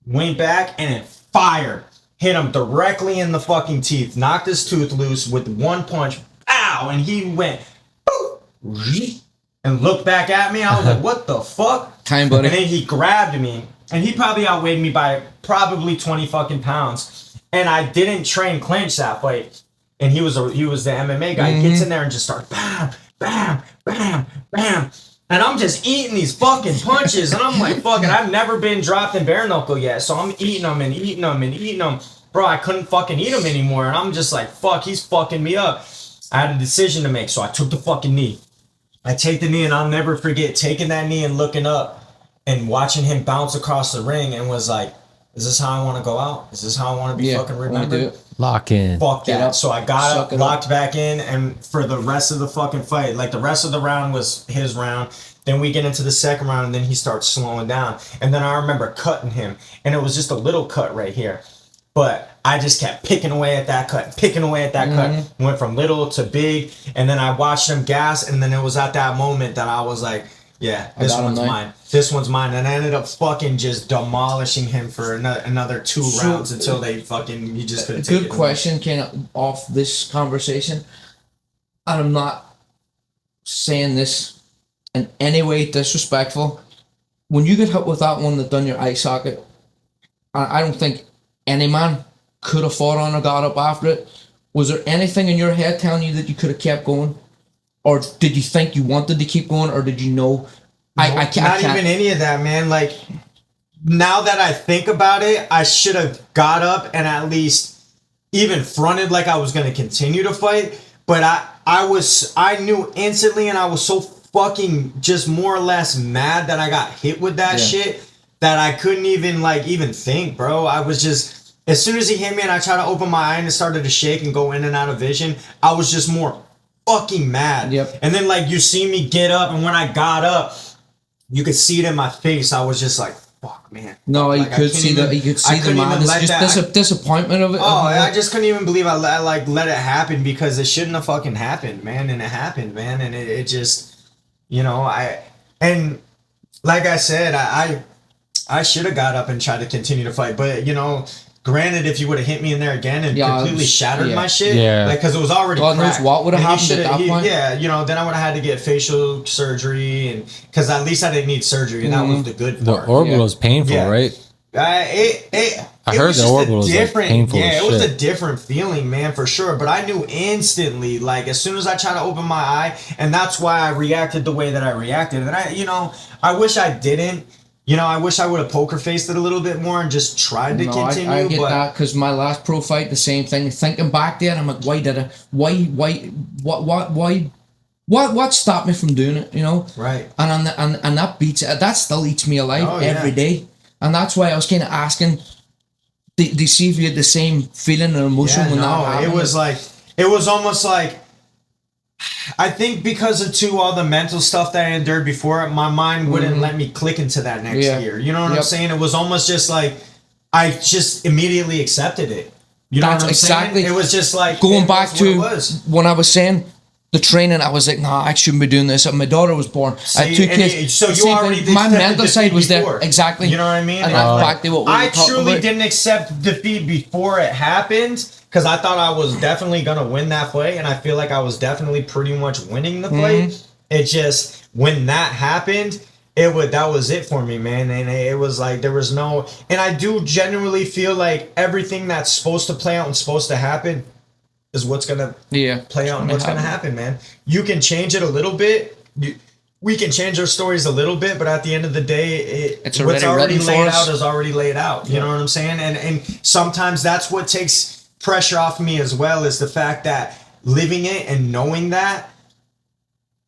[SPEAKER 1] went back, and it fired. Hit him directly in the fucking teeth. Knocked his tooth loose with one punch. Ow! And he went, boop, and looked back at me. I was like, what the fuck?
[SPEAKER 2] Time, buddy.
[SPEAKER 1] And then he grabbed me. And he probably outweighed me by probably 20 fucking pounds. And I didn't train clinch that fight. And he was the MMA guy. He gets in there and just starts bam, bam, bam, bam. And I'm just eating these fucking punches. And I'm like, fuck it, I've never been dropped in bare knuckle yet. So I'm eating them and eating them and eating them. Bro, I couldn't fucking eat them anymore. And I'm just like, fuck, he's fucking me up. I had a decision to make. So I took the fucking knee. I take the knee, and I'll never forget taking that knee and looking up and watching him bounce across the ring, and was like, is this how I want to go out? Is this how I want to be fucking remembered?
[SPEAKER 3] Lock in.
[SPEAKER 1] Fuck that. So I got up, locked back in, and for the rest of the fucking fight, like the rest of the round was his round. Then we get into the second round, and then he starts slowing down. And then I remember cutting him, and it was just a little cut right here. But I just kept picking away at that cut, cut. Went from little to big, and then I watched him gas, and then it was at that moment that I was like, yeah, this one's mine. This one's mine. And I ended up fucking just demolishing him for another 2 rounds until he just couldn't take it.
[SPEAKER 2] Good question came off this conversation. And I'm not saying this in any way disrespectful. When you get hit with that one that done your eye socket, I don't think any man could have fought on or got up after it. Was there anything in your head telling you that you could have kept going? Or did you think you wanted to keep going, or did you know? I can't.
[SPEAKER 1] Not even any of that, man. Like, now that I think about it, I should have got up and at least even fronted like I was going to continue to fight. But I knew instantly, and I was so fucking just more or less mad that I got hit with that shit that I couldn't even think, bro. I was just as soon as he hit me and I tried to open my eye and it started to shake and go in and out of vision, I was just more fucking mad.
[SPEAKER 2] Yep.
[SPEAKER 1] And then like you see me get up, and when I got up, you could see it in my face. I was just like, fuck, man.
[SPEAKER 2] No,
[SPEAKER 1] like,
[SPEAKER 2] you could see the madness, just disappointment of it.
[SPEAKER 1] I just couldn't even believe I let it happen, because it shouldn't have fucking happened, man. And it happened, man. And it just, you know, and like I said, I should have got up and tried to continue to fight, but you know, granted, if you would have hit me in there again and completely shattered my shit, like, because it was already
[SPEAKER 2] God knows
[SPEAKER 1] cracked.
[SPEAKER 2] what would have happened at that point.
[SPEAKER 1] Yeah, you know, then I would have had to get facial surgery, and because at least I didn't need surgery, and that was the good part.
[SPEAKER 3] The orbital was painful, right?
[SPEAKER 1] I
[SPEAKER 3] heard the orbital was like painful.
[SPEAKER 1] Yeah, it was a different feeling, man, for sure. But I knew instantly, like, as soon as I tried to open my eye, and that's why I reacted the way that I reacted. And I wish I didn't. You know, I wish I would have poker faced it a little bit more and just tried to continue.
[SPEAKER 2] I get that, because my last pro fight, the same thing. Thinking back there, I'm like, what stopped me from doing it? You know,
[SPEAKER 1] right?
[SPEAKER 2] And that still eats me alive every day, and that's why I was kind of asking, do you see if you had the same feeling or emotion when that happened?
[SPEAKER 1] It was almost like, I think because of all the mental stuff that I endured before, my mind wouldn't let me click into that next year. You know what I'm saying? It was almost just like I just immediately accepted it. You know what I'm saying? It was just like
[SPEAKER 2] going back to when I was saying the training. I was like, nah, I shouldn't be doing this. My daughter was born. I had 2 kids.
[SPEAKER 1] So you already
[SPEAKER 2] my mental side was there. Exactly.
[SPEAKER 1] You know what I mean?
[SPEAKER 2] And that's exactly what we were talking about. I truly
[SPEAKER 1] didn't accept defeat before it happened, because I thought I was definitely going to win that fight, and I feel like I was definitely pretty much winning the fight. It just, when that happened, that was it for me, man. And it was like, there was no, and I do genuinely feel like everything that's supposed to play out and supposed to happen is what's going to play out and what's going to happen, man. You can change it a little bit. We can change our stories a little bit, but at the end of the day, what's already laid out is already laid out. You know what I'm saying? And sometimes that's what takes pressure off me as well, is the fact that living it and knowing that,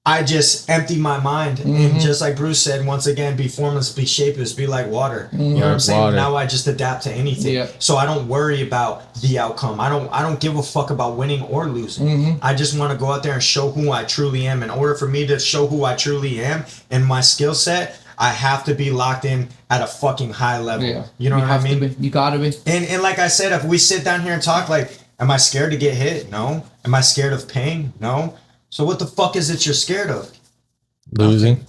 [SPEAKER 1] I just empty my mind. And just like Bruce said, once again, be formless, be shapeless, be like water. You know what I'm saying? Now I just adapt to anything. So I don't worry about the outcome. I don't give a fuck about winning or losing. I just want to go out there and show who I truly am. In order for me to show who I truly am and my skill set, I have to be locked in at a fucking high level. You know what I mean?
[SPEAKER 2] You gotta be.
[SPEAKER 1] And like I said, if we sit down here and talk, like, am I scared to get hit? No. Am I scared of pain? No. So what the fuck is it you're scared of?
[SPEAKER 3] Losing.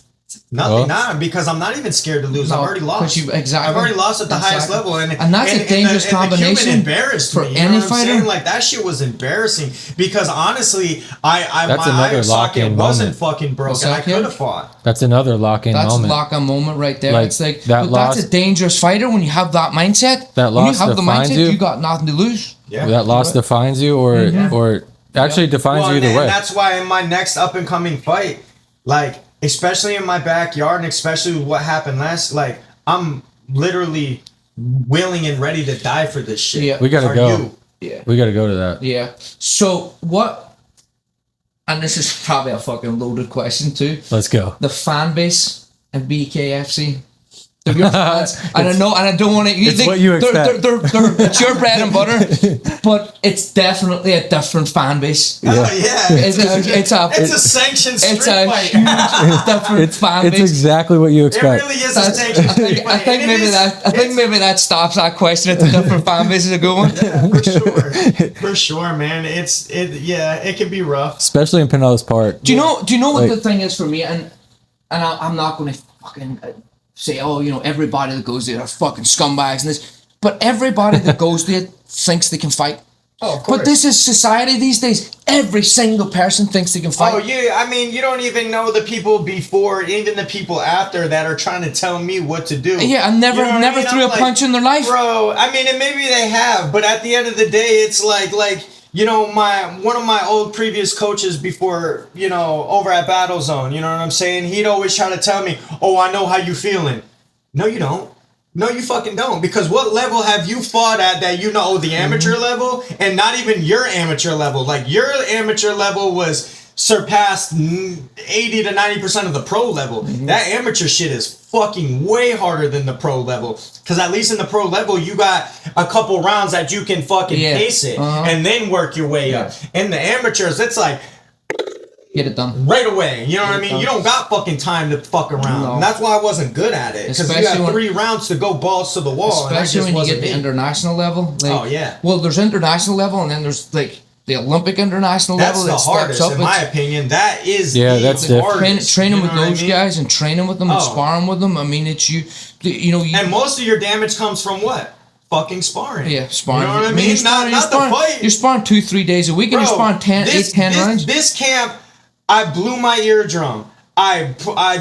[SPEAKER 1] Nothing, because I'm not even scared to lose. I've already lost. I've already lost at the highest level, and
[SPEAKER 2] that's a dangerous combination.
[SPEAKER 1] The Cuban embarrassed
[SPEAKER 2] for
[SPEAKER 1] me.
[SPEAKER 2] Any fighter.
[SPEAKER 1] Like, that shit was embarrassing, because honestly, my
[SPEAKER 3] eye
[SPEAKER 1] socket wasn't fucking broke, and I could have fought.
[SPEAKER 3] That's another lock-in moment.
[SPEAKER 2] That's a lock-in moment right there.
[SPEAKER 3] Like,
[SPEAKER 2] it's like that's a dangerous fighter when you have that mindset.
[SPEAKER 3] That loss
[SPEAKER 2] when you have the
[SPEAKER 3] defines
[SPEAKER 2] mindset, you got nothing to lose.
[SPEAKER 3] That loss defines you, or actually defines you either way.
[SPEAKER 1] And that's why in my next up and coming fight, like, especially in my backyard, and especially with what happened last, like, I'm literally willing and ready to die for this shit.
[SPEAKER 3] We gotta go. We gotta go to that.
[SPEAKER 2] So what? And this is probably a fucking loaded question too.
[SPEAKER 3] Let's go.
[SPEAKER 2] The fan base of BKFC. They're your fans. And I don't want to.
[SPEAKER 3] It's what you expect.
[SPEAKER 2] It's your bread and butter, but it's definitely a different fan base. It's a
[SPEAKER 1] sanctioned street fight.
[SPEAKER 2] Huge different fan base.
[SPEAKER 3] It's exactly what you expect.
[SPEAKER 1] It really is a sanctioned street fight.
[SPEAKER 2] I think maybe that stops that question. It's a different fan base is a good one.
[SPEAKER 1] For sure, man. It can be rough,
[SPEAKER 3] especially in Pinellas Park.
[SPEAKER 2] Do you know what the thing is for me? And I'm not going to fucking say, oh, you know, everybody that goes there are fucking scumbags and this, but everybody that goes there thinks they can fight.
[SPEAKER 1] Oh, of course.
[SPEAKER 2] But this is society these days. Every single person thinks they can fight.
[SPEAKER 1] Oh, yeah. I mean, you don't even know the people before, even the people after that are trying to tell me what to do.
[SPEAKER 2] Yeah, I never threw a punch in their life.
[SPEAKER 1] Bro, I mean, and maybe they have, but at the end of the day, it's like, you know, one of my old previous coaches before, you know, over at Battle Zone, you know what I'm saying? He'd always try to tell me, oh, I know how you feeling. No, you don't. No, you fucking don't. Because what level have you fought at that you know, the amateur level, and not even your amateur level? Like, your amateur level was surpassed 80 to 90% of the pro level. That amateur shit is fucking way harder than the pro level. Because at least in the pro level, you got a couple rounds that you can fucking pace it and then work your way up. In the amateurs, it's like,
[SPEAKER 2] get it done
[SPEAKER 1] right away. You know what I mean? You don't got fucking time to fuck around. And that's why I wasn't good at it. Because you got 3 rounds to go balls to the wall.
[SPEAKER 2] Especially when you get the international level. Like, well, there's international level, and then there's like the Olympic international level.
[SPEAKER 1] That's the hardest, in my opinion. That is
[SPEAKER 3] that's
[SPEAKER 1] the hardest.
[SPEAKER 2] Training with those guys and training with them and sparring with them. I mean, it's you know.
[SPEAKER 1] And most of your damage comes from what? Fucking sparring.
[SPEAKER 2] Yeah, sparring.
[SPEAKER 1] You know what I mean? Not the fight.
[SPEAKER 2] You're sparring 2-3 days a week, and you're sparring 10 rounds.
[SPEAKER 1] This camp, I blew my eardrum. I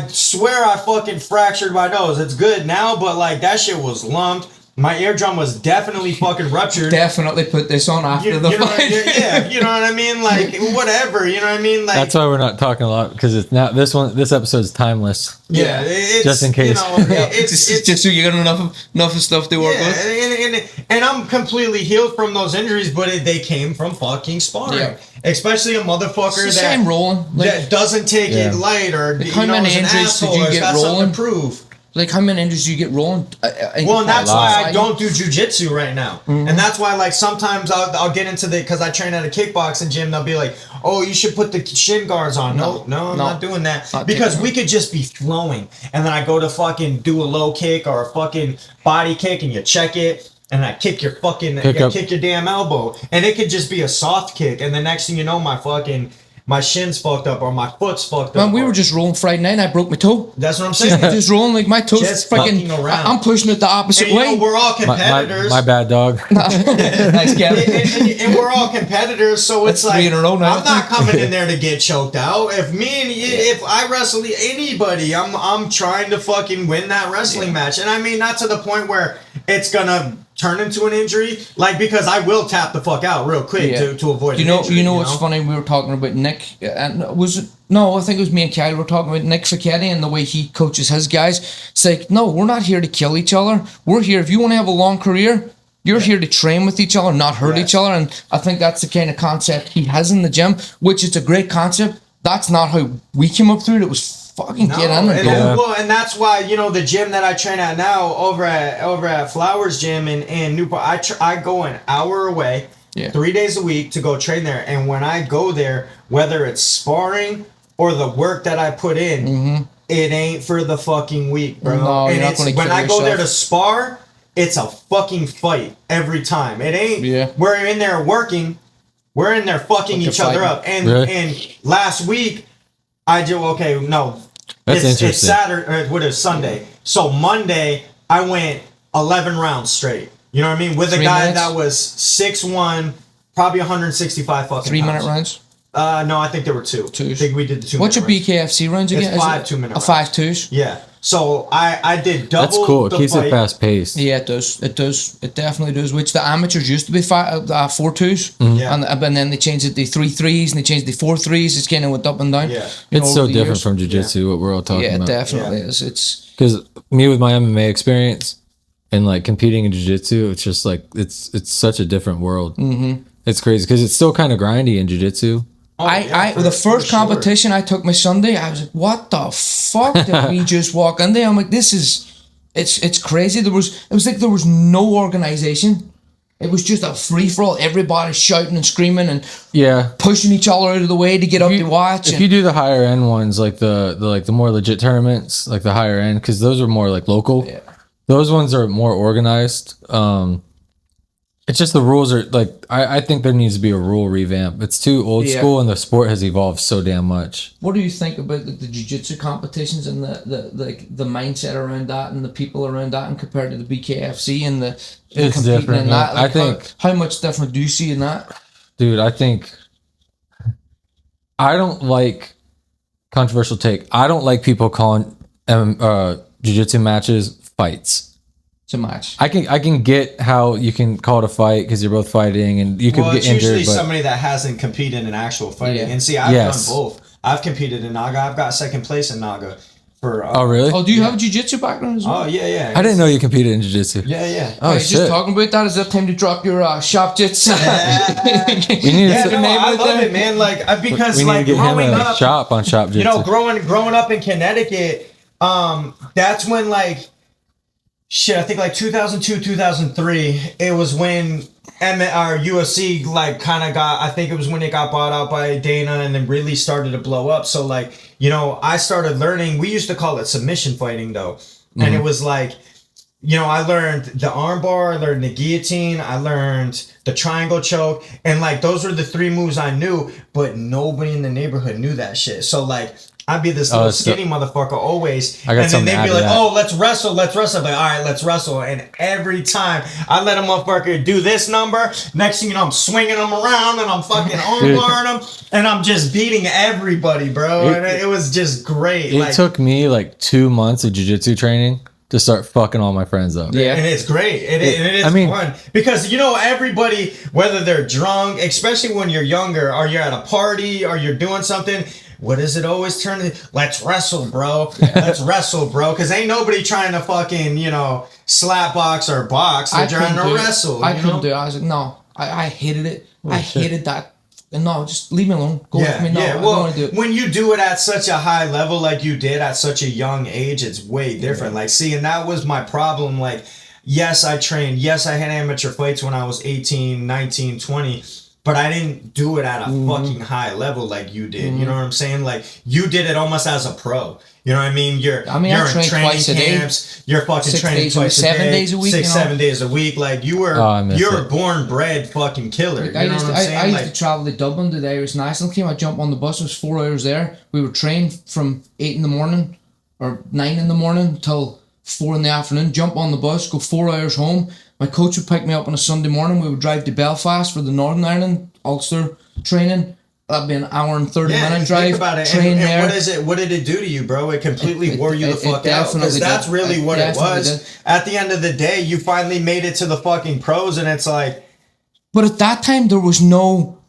[SPEAKER 1] swear I fucking fractured my nose. It's good now, but like that shit was lumped. My eardrum was definitely fucking ruptured.
[SPEAKER 2] Definitely put this on after the fight.
[SPEAKER 1] Yeah, you know what I mean? Like, whatever, you know what I mean? Like,
[SPEAKER 3] that's why we're not talking a lot, because it's now this episode's timeless.
[SPEAKER 1] Yeah, it's,
[SPEAKER 3] just in case.
[SPEAKER 1] You know, it's
[SPEAKER 2] just so you got enough of stuff to work with.
[SPEAKER 1] And I'm completely healed from those injuries, but they came from fucking sparring. Yeah. Especially a motherfucker that doesn't take it light, or
[SPEAKER 2] how many injuries did you get rolling?
[SPEAKER 1] To prove.
[SPEAKER 2] Like, how many injuries do you get rolling?
[SPEAKER 1] Well, and that's why I don't do jiu-jitsu right now. And that's why, like, sometimes I'll get into because I train at a kickboxing gym, they'll be like, oh, you should put the shin guards on. No, I'm not doing that. Because we could just be flowing. And then I go to fucking do a low kick or a fucking body kick, and you check it, and I kick your fucking, kick your damn elbow. And it could just be a soft kick. And the next thing you know, my shin's fucked up or my foot's fucked up.
[SPEAKER 2] Man, we were just rolling Friday night and I broke my toe.
[SPEAKER 1] That's what I'm saying.
[SPEAKER 2] Just rolling, like my toe's
[SPEAKER 1] just
[SPEAKER 2] fucking
[SPEAKER 1] around.
[SPEAKER 2] I'm pushing it the opposite way.
[SPEAKER 1] Know, we're all competitors.
[SPEAKER 3] My bad, dog.
[SPEAKER 2] Nice, Kevin.
[SPEAKER 1] and we're all competitors, so it's like, I'm not coming in there to get choked out. If I wrestle anybody, I'm trying to fucking win that wrestling match. And I mean, not to the point where it's gonna turn into an injury, like, because I will tap the fuck out real quick to avoid an injury.
[SPEAKER 2] You know what's funny? We were talking about Nick, and I think it was me and Kyle were talking about Nick Fichetti and the way he coaches his guys. It's like, no, we're not here to kill each other. We're here, if you want to have a long career, you're here to train with each other, not hurt each other. And I think that's the kind of concept he has in the gym, which is a great concept. That's not how we came up through it. It was fucking get in and go.
[SPEAKER 1] Well, and that's why, the gym that I train at now, over at Flowers Gym in Newport, I go an hour away, 3 days a week to go train there. And when I go there, whether it's sparring or the work that I put in, it ain't for the fucking week, bro.
[SPEAKER 2] No,
[SPEAKER 1] and it's when I go there to spar, it's a fucking fight every time. It ain't. We're in there working. We're in there fucking each other up. And last week, that's interesting. It's Saturday. What is Sunday? So Monday, I went 11 rounds straight. You know what I mean? With a guy that was 6'1", probably 165 fucking
[SPEAKER 2] 3 minute rounds?
[SPEAKER 1] No, I think there were 2. I think we did the 2 minute
[SPEAKER 2] What's your BKFC rounds again?
[SPEAKER 1] It's 5 2 minute rounds.
[SPEAKER 2] 5-2s?
[SPEAKER 1] Yeah. So I did double.
[SPEAKER 3] That's cool. It keeps it fast paced.
[SPEAKER 2] Yeah, it does. It does. It definitely does. Which the amateurs used to be 4-2s, and then they changed it to 3-3s, and they changed it to 4-3s. It's kind of went up and down.
[SPEAKER 1] Yeah,
[SPEAKER 3] it's so different from jiu-jitsu. What we're all talking about.
[SPEAKER 2] Yeah, it definitely is. It's
[SPEAKER 3] because me with my MMA experience and like competing in jiu-jitsu, it's just like it's such a different world. It's crazy because it's still kind of grindy in jiu-jitsu.
[SPEAKER 2] The first competition I took my Sunday, I was like, what the fuck did we just walk in there? I'm like, it's crazy. It was like there was no organization. It was just a free-for-all. Everybody shouting and screaming and pushing each other out of the way to get up to watch.
[SPEAKER 3] If you do the higher end ones, like the more legit tournaments, like the higher end, because those are more like local. Yeah. Those ones are more organized. It's just the rules are like I think there needs to be a rule revamp. It's too old school, and the sport has evolved so damn much.
[SPEAKER 2] What do you think about the jiu-jitsu competitions and the mindset around that and the people around that, and compared to the BKFC and the
[SPEAKER 3] it's different.
[SPEAKER 2] In that?
[SPEAKER 3] Like, I think
[SPEAKER 2] how much different do you see in that?
[SPEAKER 3] Dude, I think I don't like controversial take. I don't like people calling jiu-jitsu matches fights.
[SPEAKER 2] It's a match.
[SPEAKER 3] I can get how you can call it a fight because you're both fighting and you could get injured.
[SPEAKER 1] It's usually somebody that hasn't competed in actual fighting. And see, I've done both. I've competed in Naga. I've got second place in Naga.
[SPEAKER 3] Oh, really?
[SPEAKER 2] Oh, do you have a jiu-jitsu background as well?
[SPEAKER 1] Oh, yeah.
[SPEAKER 3] I didn't know you competed in jiu-jitsu.
[SPEAKER 1] Yeah.
[SPEAKER 3] Oh,
[SPEAKER 2] hey,
[SPEAKER 3] shit.
[SPEAKER 2] just talking about that. Is that time to drop your shop jits?
[SPEAKER 1] I love it, man. Like, because
[SPEAKER 3] we need
[SPEAKER 1] like
[SPEAKER 3] to get him
[SPEAKER 1] growing
[SPEAKER 3] a
[SPEAKER 1] up,
[SPEAKER 3] shop on shop jitsu.
[SPEAKER 1] you know, growing up in Connecticut, that's when like, shit, I think like 2002, 2003, it was when our UFC like kind of got, I think it was when it got bought out by Dana and then really started to blow up. So like, you know, I started learning, we used to call it submission fighting though. And it was like, you know, I learned the arm bar, I learned the guillotine, I learned the triangle choke, and like those were the 3 moves I knew, but nobody in the neighborhood knew that shit. So like, I'd be this little skinny motherfucker always, and then they'd be like, "Oh, let's wrestle." I'm like, "All right, let's wrestle." And every time I let a motherfucker do this number, next thing you know, I'm swinging them around and I'm fucking armbarring them, and I'm just beating everybody, bro. And it was just great.
[SPEAKER 3] It took me like 2 months of jiu-jitsu training to start fucking all my friends up.
[SPEAKER 1] Yeah, and it's great. It is fun because you know everybody, whether they're drunk, especially when you're younger, or you're at a party, or you're doing something. What does it always turn to? Let's wrestle, bro. Let's wrestle, bro. Because ain't nobody trying to fucking, you know, slap box or box. They're trying to wrestle.
[SPEAKER 2] I couldn't do it. I was like, no. I hated it. Hated that. No, just leave me alone. Go with me. No, I don't want to do it.
[SPEAKER 1] When you do it at such a high level like you did at such a young age, it's way different. Like, see, and that was my problem. Like, yes, I trained. Yes, I had amateur fights when I was 18, 19, 20. But I didn't do it at a fucking high level like you did. You know what I'm saying? Like, you did it almost as a pro. You know what I mean? You're in training camps. You're fucking training twice a day.
[SPEAKER 2] 7 days a week.
[SPEAKER 1] 7 days a week. Like, you're a born bred fucking killer.
[SPEAKER 2] Like, you know what I'm saying? I used to travel to Dublin to the Irish national team. I'd jump on the bus. It was 4 hours there. We would train from 8 in the morning or 9 in the morning till 4 in the afternoon. Jump on the bus, go 4 hours home. My coach would pick me up on a Sunday morning. We would drive to Belfast for the Northern Ireland Ulster training. That'd be an hour and 30-minute drive.
[SPEAKER 1] Think about it.
[SPEAKER 2] Train there.
[SPEAKER 1] What did it do to you, bro? It completely wore you the fuck out. Because that's really what it was. At the end of the day, you finally made it to the fucking pros, and it's like.
[SPEAKER 2] But at that time, there was no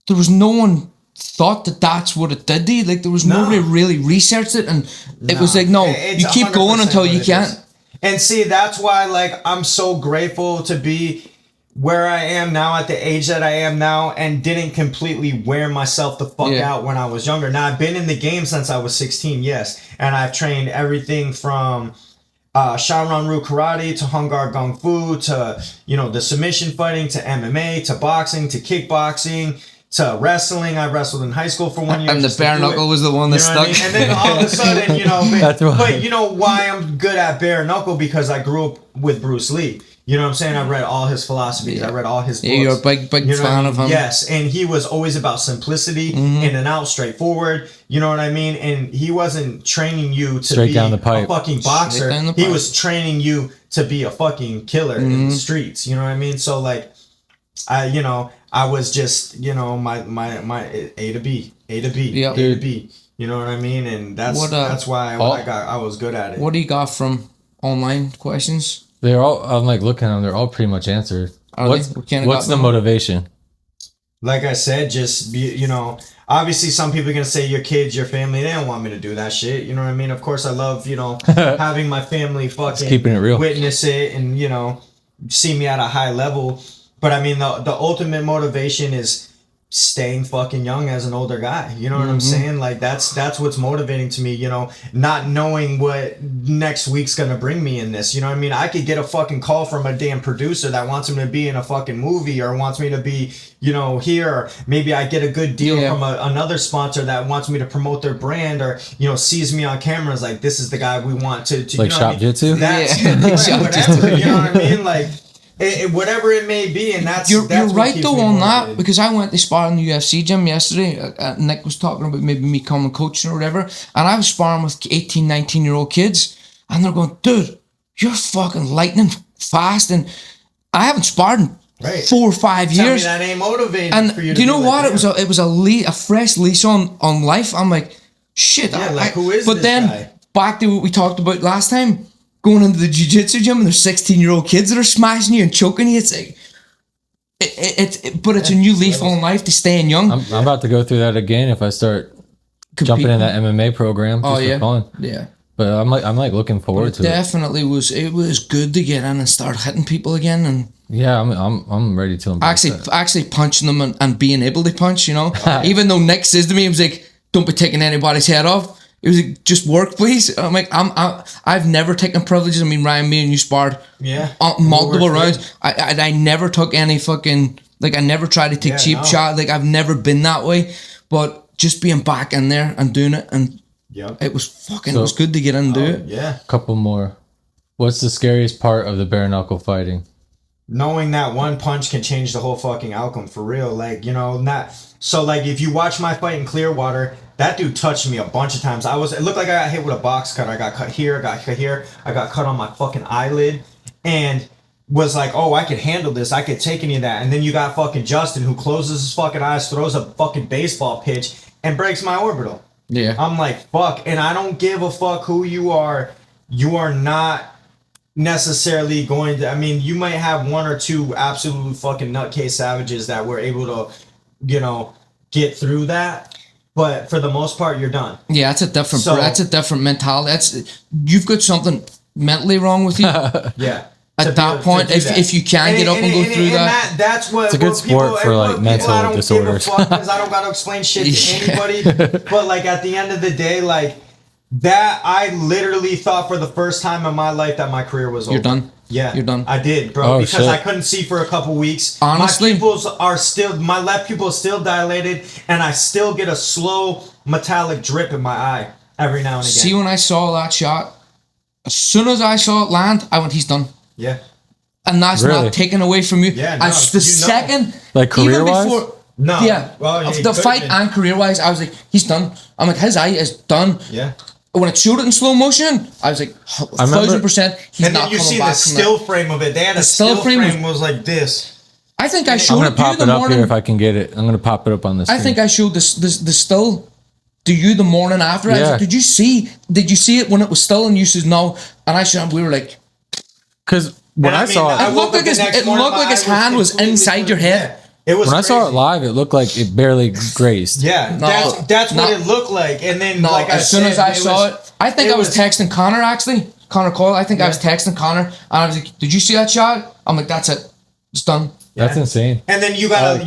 [SPEAKER 2] one thought that that's what it did to you. Like, there was nobody really researched it, and it was like, no, you keep going until you can't.
[SPEAKER 1] And see, that's why, like, I'm so grateful to be where I am now at the age that I am now and didn't completely wear myself the fuck out when I was younger. Now, I've been in the game since I was 16, yes. And I've trained everything from Shanran-Ryu karate to Hungar Gung Fu to, you know, the submission fighting to MMA to boxing to kickboxing to wrestling. I wrestled in high school for 1 year.
[SPEAKER 2] And the bare knuckle was the one that stuck.
[SPEAKER 1] I mean? And then all of a sudden, you know, but you know why I'm good at bare knuckle? Because I grew up with Bruce Lee. You know what I'm saying? I read all his philosophies. I read all his books.
[SPEAKER 2] You're a big fan of him.
[SPEAKER 1] Yes, and he was always about simplicity, in and out, straightforward. You know what I mean? And he wasn't training you to be a fucking boxer. He was training you to be a fucking killer in the streets. You know what I mean? So like, I was just, you know, my A to B. You know what I mean? And that's why I was good at it.
[SPEAKER 2] What do you got from online questions?
[SPEAKER 3] They're all, I'm like looking at them, they're all pretty much answered. What's the motivation?
[SPEAKER 1] Like I said, just be, you know, obviously some people are going to say your kids, your family, they don't want me to do that shit. You know what I mean? Of course, I love, you know, having my family fucking
[SPEAKER 3] keeping it real,
[SPEAKER 1] witness it and, you know, see me at a high level. But I mean, the ultimate motivation is staying fucking young as an older guy. You know what I'm saying? Like that's what's motivating to me, you know, not knowing what next week's gonna bring me in this. You know what I mean? I could get a fucking call from a damn producer that wants me to be in a fucking movie or wants me to be, you know, here, or maybe I get a good deal from another sponsor that wants me to promote their brand, or, you know, sees me on camera as like, this is the guy we want to
[SPEAKER 3] like
[SPEAKER 1] you know
[SPEAKER 3] shop jitsu.
[SPEAKER 1] That's whatever, you know what I mean? Like whatever it may be, and that's
[SPEAKER 2] you're
[SPEAKER 1] what
[SPEAKER 2] right
[SPEAKER 1] keeps
[SPEAKER 2] though
[SPEAKER 1] me
[SPEAKER 2] on
[SPEAKER 1] motivated.
[SPEAKER 2] that, because I went to spar in the UFC gym yesterday. Nick was talking about maybe me coming coaching or whatever, and I was sparring with 18, 19-year-old kids, and they're going, dude, you're fucking lightning fast, and I haven't sparred in 4 or 5 years.
[SPEAKER 1] Tell me that ain't motivating
[SPEAKER 2] and
[SPEAKER 1] for you to
[SPEAKER 2] do you know what?
[SPEAKER 1] Like
[SPEAKER 2] it was a fresh lease on life. I'm like, shit.
[SPEAKER 1] Who is
[SPEAKER 2] but
[SPEAKER 1] this
[SPEAKER 2] then
[SPEAKER 1] guy?
[SPEAKER 2] Back to what we talked about last time. Going into the jiu-jitsu gym and there's 16-year-old kids that are smashing you and choking you. It's like, but it's a new leaf on life to staying young.
[SPEAKER 3] I'm about to go through that again if I start jumping in that MMA program.
[SPEAKER 2] Oh,
[SPEAKER 3] Just
[SPEAKER 2] yeah.
[SPEAKER 3] for fun.
[SPEAKER 2] Yeah.
[SPEAKER 3] But I'm like looking forward to it.
[SPEAKER 2] Definitely it was good to get in and start hitting people again, and
[SPEAKER 3] Yeah, I'm ready to embrace that.
[SPEAKER 2] actually punching them and being able to punch, you know. Even though Nick says to me, he was like, "Don't be taking anybody's head off." It was like, "Just work, please." I'm like, I've never taken privileges. I mean, Ryan, me and you sparred, multiple rounds. I never took any fucking, like, I never tried to take cheap shots. Like, I've never been that way. But just being back in there and doing it, and it was fucking, it was good to get in and do it.
[SPEAKER 1] Yeah.
[SPEAKER 3] Couple more. What's the scariest part of the bare knuckle fighting?
[SPEAKER 1] Knowing that one punch can change the whole fucking outcome, for real. Like, you know, so like if you watch my fight in Clearwater, that dude touched me a bunch of times. It looked like I got hit with a box cut. I got cut here, I got cut here, I got cut on my fucking eyelid, and was like, oh, I could handle this, I could take any of that. And then you got fucking Justin, who closes his fucking eyes, throws a fucking baseball pitch, and breaks my orbital.
[SPEAKER 2] Yeah.
[SPEAKER 1] I'm like, fuck. And I don't give a fuck who you are. You are not necessarily going to, I mean, you might have one or two absolute fucking nutcase savages that were able to, you know, get through that. But for the most part, you're done.
[SPEAKER 2] Yeah, that's a different mentality. You've got something mentally wrong with you.
[SPEAKER 1] Yeah.
[SPEAKER 2] At that point, if you can get up and go through that,
[SPEAKER 1] that's what
[SPEAKER 3] it's a good sport for like mental disorders.
[SPEAKER 1] Because I don't gotta explain shit to anybody. But like at the end of the day, like that, I literally thought for the first time in my life that my career was over.
[SPEAKER 2] You're done.
[SPEAKER 1] Yeah,
[SPEAKER 2] you're done.
[SPEAKER 1] I did, bro, because
[SPEAKER 3] shit.
[SPEAKER 1] I couldn't see for a couple weeks.
[SPEAKER 2] Honestly,
[SPEAKER 1] my left pupil is still dilated, and I still get a slow metallic drip in my eye every now and again.
[SPEAKER 2] See, when I saw that shot, as soon as I saw it land, I went, "He's done."
[SPEAKER 1] Yeah.
[SPEAKER 2] And that's
[SPEAKER 3] really?
[SPEAKER 2] Not taken away from you.
[SPEAKER 1] Yeah, no,
[SPEAKER 2] as the second,
[SPEAKER 3] like career-wise?
[SPEAKER 1] No.
[SPEAKER 2] Yeah.
[SPEAKER 1] Well,
[SPEAKER 2] the fight and career-wise, I was like, he's done. I'm like, his eye is done.
[SPEAKER 1] Yeah.
[SPEAKER 2] When it showed it in slow motion, I was like, 1,000%, he's
[SPEAKER 1] and
[SPEAKER 2] not
[SPEAKER 1] then you
[SPEAKER 2] coming
[SPEAKER 1] see
[SPEAKER 2] back
[SPEAKER 1] the
[SPEAKER 2] from
[SPEAKER 1] still
[SPEAKER 2] that.
[SPEAKER 1] frame of it. They had a still frame was like this.
[SPEAKER 2] I think I showed
[SPEAKER 3] I'm gonna
[SPEAKER 2] it to you
[SPEAKER 3] pop
[SPEAKER 2] the
[SPEAKER 3] it up
[SPEAKER 2] morning.
[SPEAKER 3] here if I can get it. I'm gonna pop it up on this.
[SPEAKER 2] I think I showed the still to you the morning after. I was
[SPEAKER 3] Yeah.
[SPEAKER 2] like, did you see it when it was still? And you said no. And I said, we were like,
[SPEAKER 3] because when I saw it,
[SPEAKER 2] it looked like his hand was inside your head.
[SPEAKER 1] It was
[SPEAKER 3] when
[SPEAKER 1] crazy.
[SPEAKER 3] I saw it live, it looked like it barely grazed.
[SPEAKER 1] Yeah, that's what it looked like. And then, like
[SPEAKER 2] as soon as I saw it, I think I was texting Connor actually. Connor Coyle. I think I was texting Connor, and I was like, "Did you see that shot?" I'm like, "That's it, it's done."
[SPEAKER 3] That's insane.
[SPEAKER 1] And then you gotta,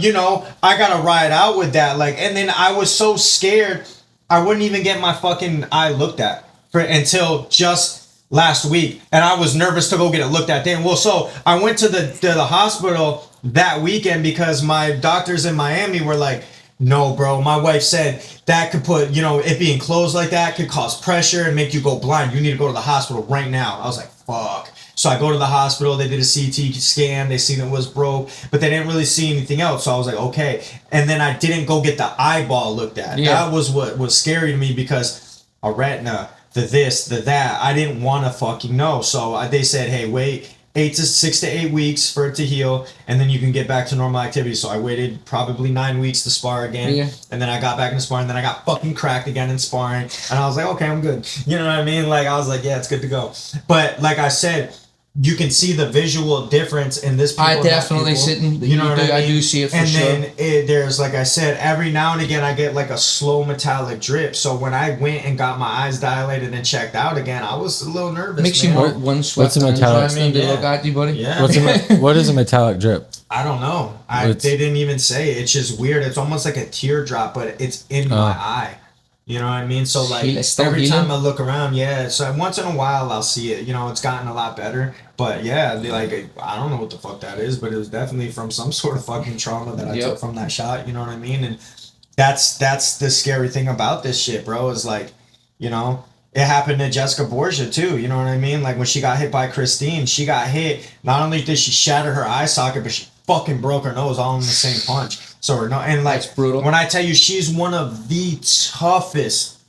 [SPEAKER 1] I gotta ride out with that. Like, and then I was so scared, I wouldn't even get my fucking eye looked at until just last week, and I was nervous to go get it looked at then. Well, so I went to the hospital that weekend because my doctors in Miami were like, no, bro, my wife said that could put, it being closed like that could cause pressure and make you go blind. You need to go to the hospital right now. I was like, fuck. So I go to the hospital, they did a CT scan, they seen it was broke, but they didn't really see anything else. So I was like, okay. And then I didn't go get the eyeball looked at. Yeah. That was what was scary to me because a retina, the this, the that, I didn't want to fucking know. So they said, hey, wait 6 to 8 weeks for it to heal, and then you can get back to normal activity. So I waited probably 9 weeks to spar again, and then I got back into sparring, then I got fucking cracked again in sparring, and I was like, okay, I'm good. You know what I mean? Like, I was like, yeah, it's good to go. But like I said, you can see the visual difference in this.
[SPEAKER 2] I definitely sitting.
[SPEAKER 1] You know what I mean?
[SPEAKER 2] I do see it for sure.
[SPEAKER 1] And then there's, like I said, every now and again I get like a slow metallic drip. So when I went and got my eyes dilated and checked out again, I was a little nervous.
[SPEAKER 2] Makes you one sweat.
[SPEAKER 3] What's a metallic?
[SPEAKER 2] They look at you, buddy.
[SPEAKER 1] Yeah.
[SPEAKER 3] What is a metallic drip?
[SPEAKER 1] I don't know. They didn't even say. It's just weird. It's almost like a teardrop, but it's in my eye. You know what I mean? So like every time I look around, so once in a while I'll see it. It's gotten a lot better. But yeah, like I don't know what the fuck that is, but it was definitely from some sort of fucking trauma that I took from that shot. You know what I mean? And that's the scary thing about this shit, bro. Is like, it happened to Jessica Borgia too. You know what I mean? Like when she got hit by Christine, she got hit. Not only did she shatter her eye socket, but she fucking broke her nose all in the same punch. So her and like
[SPEAKER 2] that's brutal.
[SPEAKER 1] When I tell you she's one of the toughest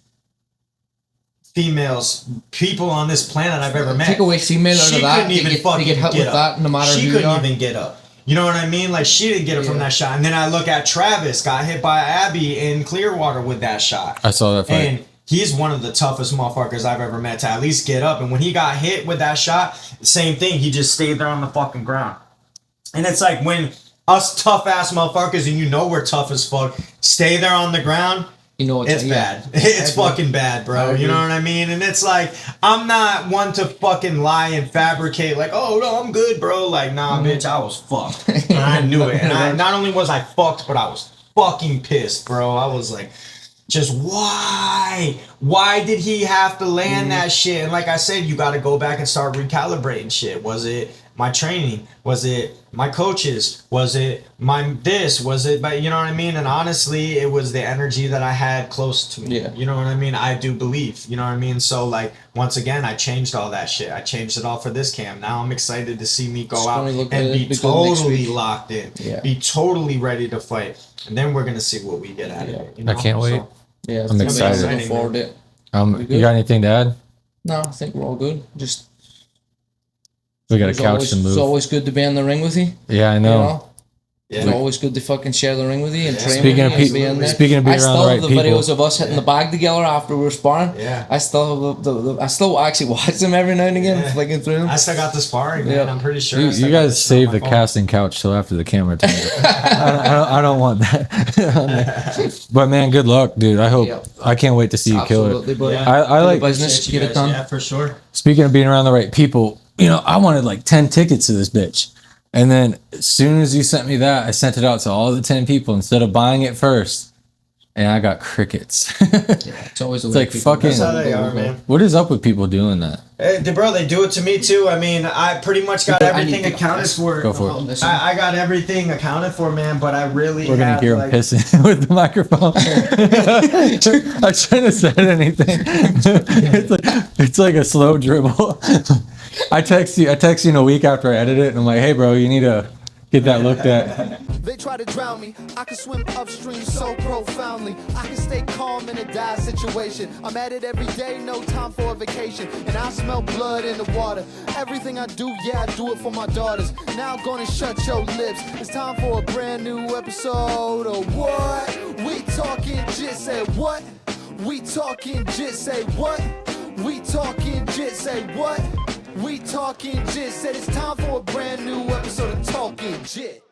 [SPEAKER 1] people on this planet I've ever met.
[SPEAKER 2] Take away female out of that,
[SPEAKER 1] couldn't even fucking
[SPEAKER 2] get hit with that no matter
[SPEAKER 1] she
[SPEAKER 2] who you are.
[SPEAKER 1] couldn't even get up. You know what I mean? Like she didn't get up from that shot. And then I look at Travis, got hit by Abby in Clearwater with that shot.
[SPEAKER 3] I saw that fight.
[SPEAKER 1] And he's one of the toughest motherfuckers I've ever met to at least get up. And when he got hit with that shot, same thing. He just stayed there on the fucking ground. And it's like when us tough ass motherfuckers, and we're tough as fuck, stay there on the ground,
[SPEAKER 2] You know
[SPEAKER 1] it's bad. It's fucking bad, bro. You know what I mean? And it's like, I'm not one to fucking lie and fabricate like, oh no, I'm good, bro. Like, nah, bitch, I was fucked. And I knew it. And not only was I fucked, but I was fucking pissed, bro. I was like, just why? Why did he have to land that shit? And like I said, you got to go back and start recalibrating shit. Was it my training? Was it my coaches? Was it my this? Was it my, you know what I mean? And honestly, it was the energy that I had close to me. You know what I mean? I do believe, you know what I mean? So like, once again, I changed all that shit. I changed it all for this camp. Now I'm excited to see me go out and be totally locked in. Be totally ready to fight. And then we're going to see what we get out of it. You know?
[SPEAKER 3] I can't wait.
[SPEAKER 2] Yeah,
[SPEAKER 3] I'm excited.
[SPEAKER 2] Looking forward to it.
[SPEAKER 3] You got anything to add?
[SPEAKER 2] No, I think we're all good. Just
[SPEAKER 3] we got a couch to move.
[SPEAKER 2] It's always good to be in the ring with you.
[SPEAKER 3] Yeah, I know.
[SPEAKER 2] It's always good to fucking share the ring with you and train
[SPEAKER 3] speaking
[SPEAKER 2] with you.
[SPEAKER 3] Speaking of being around the right people.
[SPEAKER 2] I still have the videos of us hitting the bag together after we were sparring. I still have I still actually watch them every now and again, flicking through them.
[SPEAKER 1] I still got the sparring, man. I'm pretty sure.
[SPEAKER 3] You guys save the casting couch till after the camera time. I don't want that. But man, good luck, dude. I hope. I can't wait to see you kill it. I like
[SPEAKER 2] business. Get it done.
[SPEAKER 1] Yeah, for sure.
[SPEAKER 3] Speaking of being around the right people, you know, I wanted like 10 tickets to this bitch. And then as soon as you sent me that, I sent it out to all the 10 people instead of buying it first. And I got crickets.
[SPEAKER 2] It's always
[SPEAKER 3] like fucking.
[SPEAKER 1] That's how they are, man.
[SPEAKER 3] What is up with people doing that?
[SPEAKER 1] Hey, bro, they do it to me too. I mean, I pretty much got everything accounted for.
[SPEAKER 3] Go for it.
[SPEAKER 1] I got everything accounted for, man. But I really
[SPEAKER 3] we're gonna hear him pissing with the microphone. I shouldn't have said anything. It's like a slow dribble. I text you in a week after I edit it, and I'm like, hey, bro, you need to get that looked at.
[SPEAKER 4] They try to drown me. I can swim upstream so profoundly. I can stay calm in a dire situation. I'm at it every day, no time for a vacation. And I smell blood in the water. Everything I do, I do it for my daughters. Now I'm gonna shut your lips. It's time for a brand new episode of What? We talking jit, say what? We talking jit, say what? We talking jit, say what? We talking jit, said it's time for a brand new episode of Talking Jit.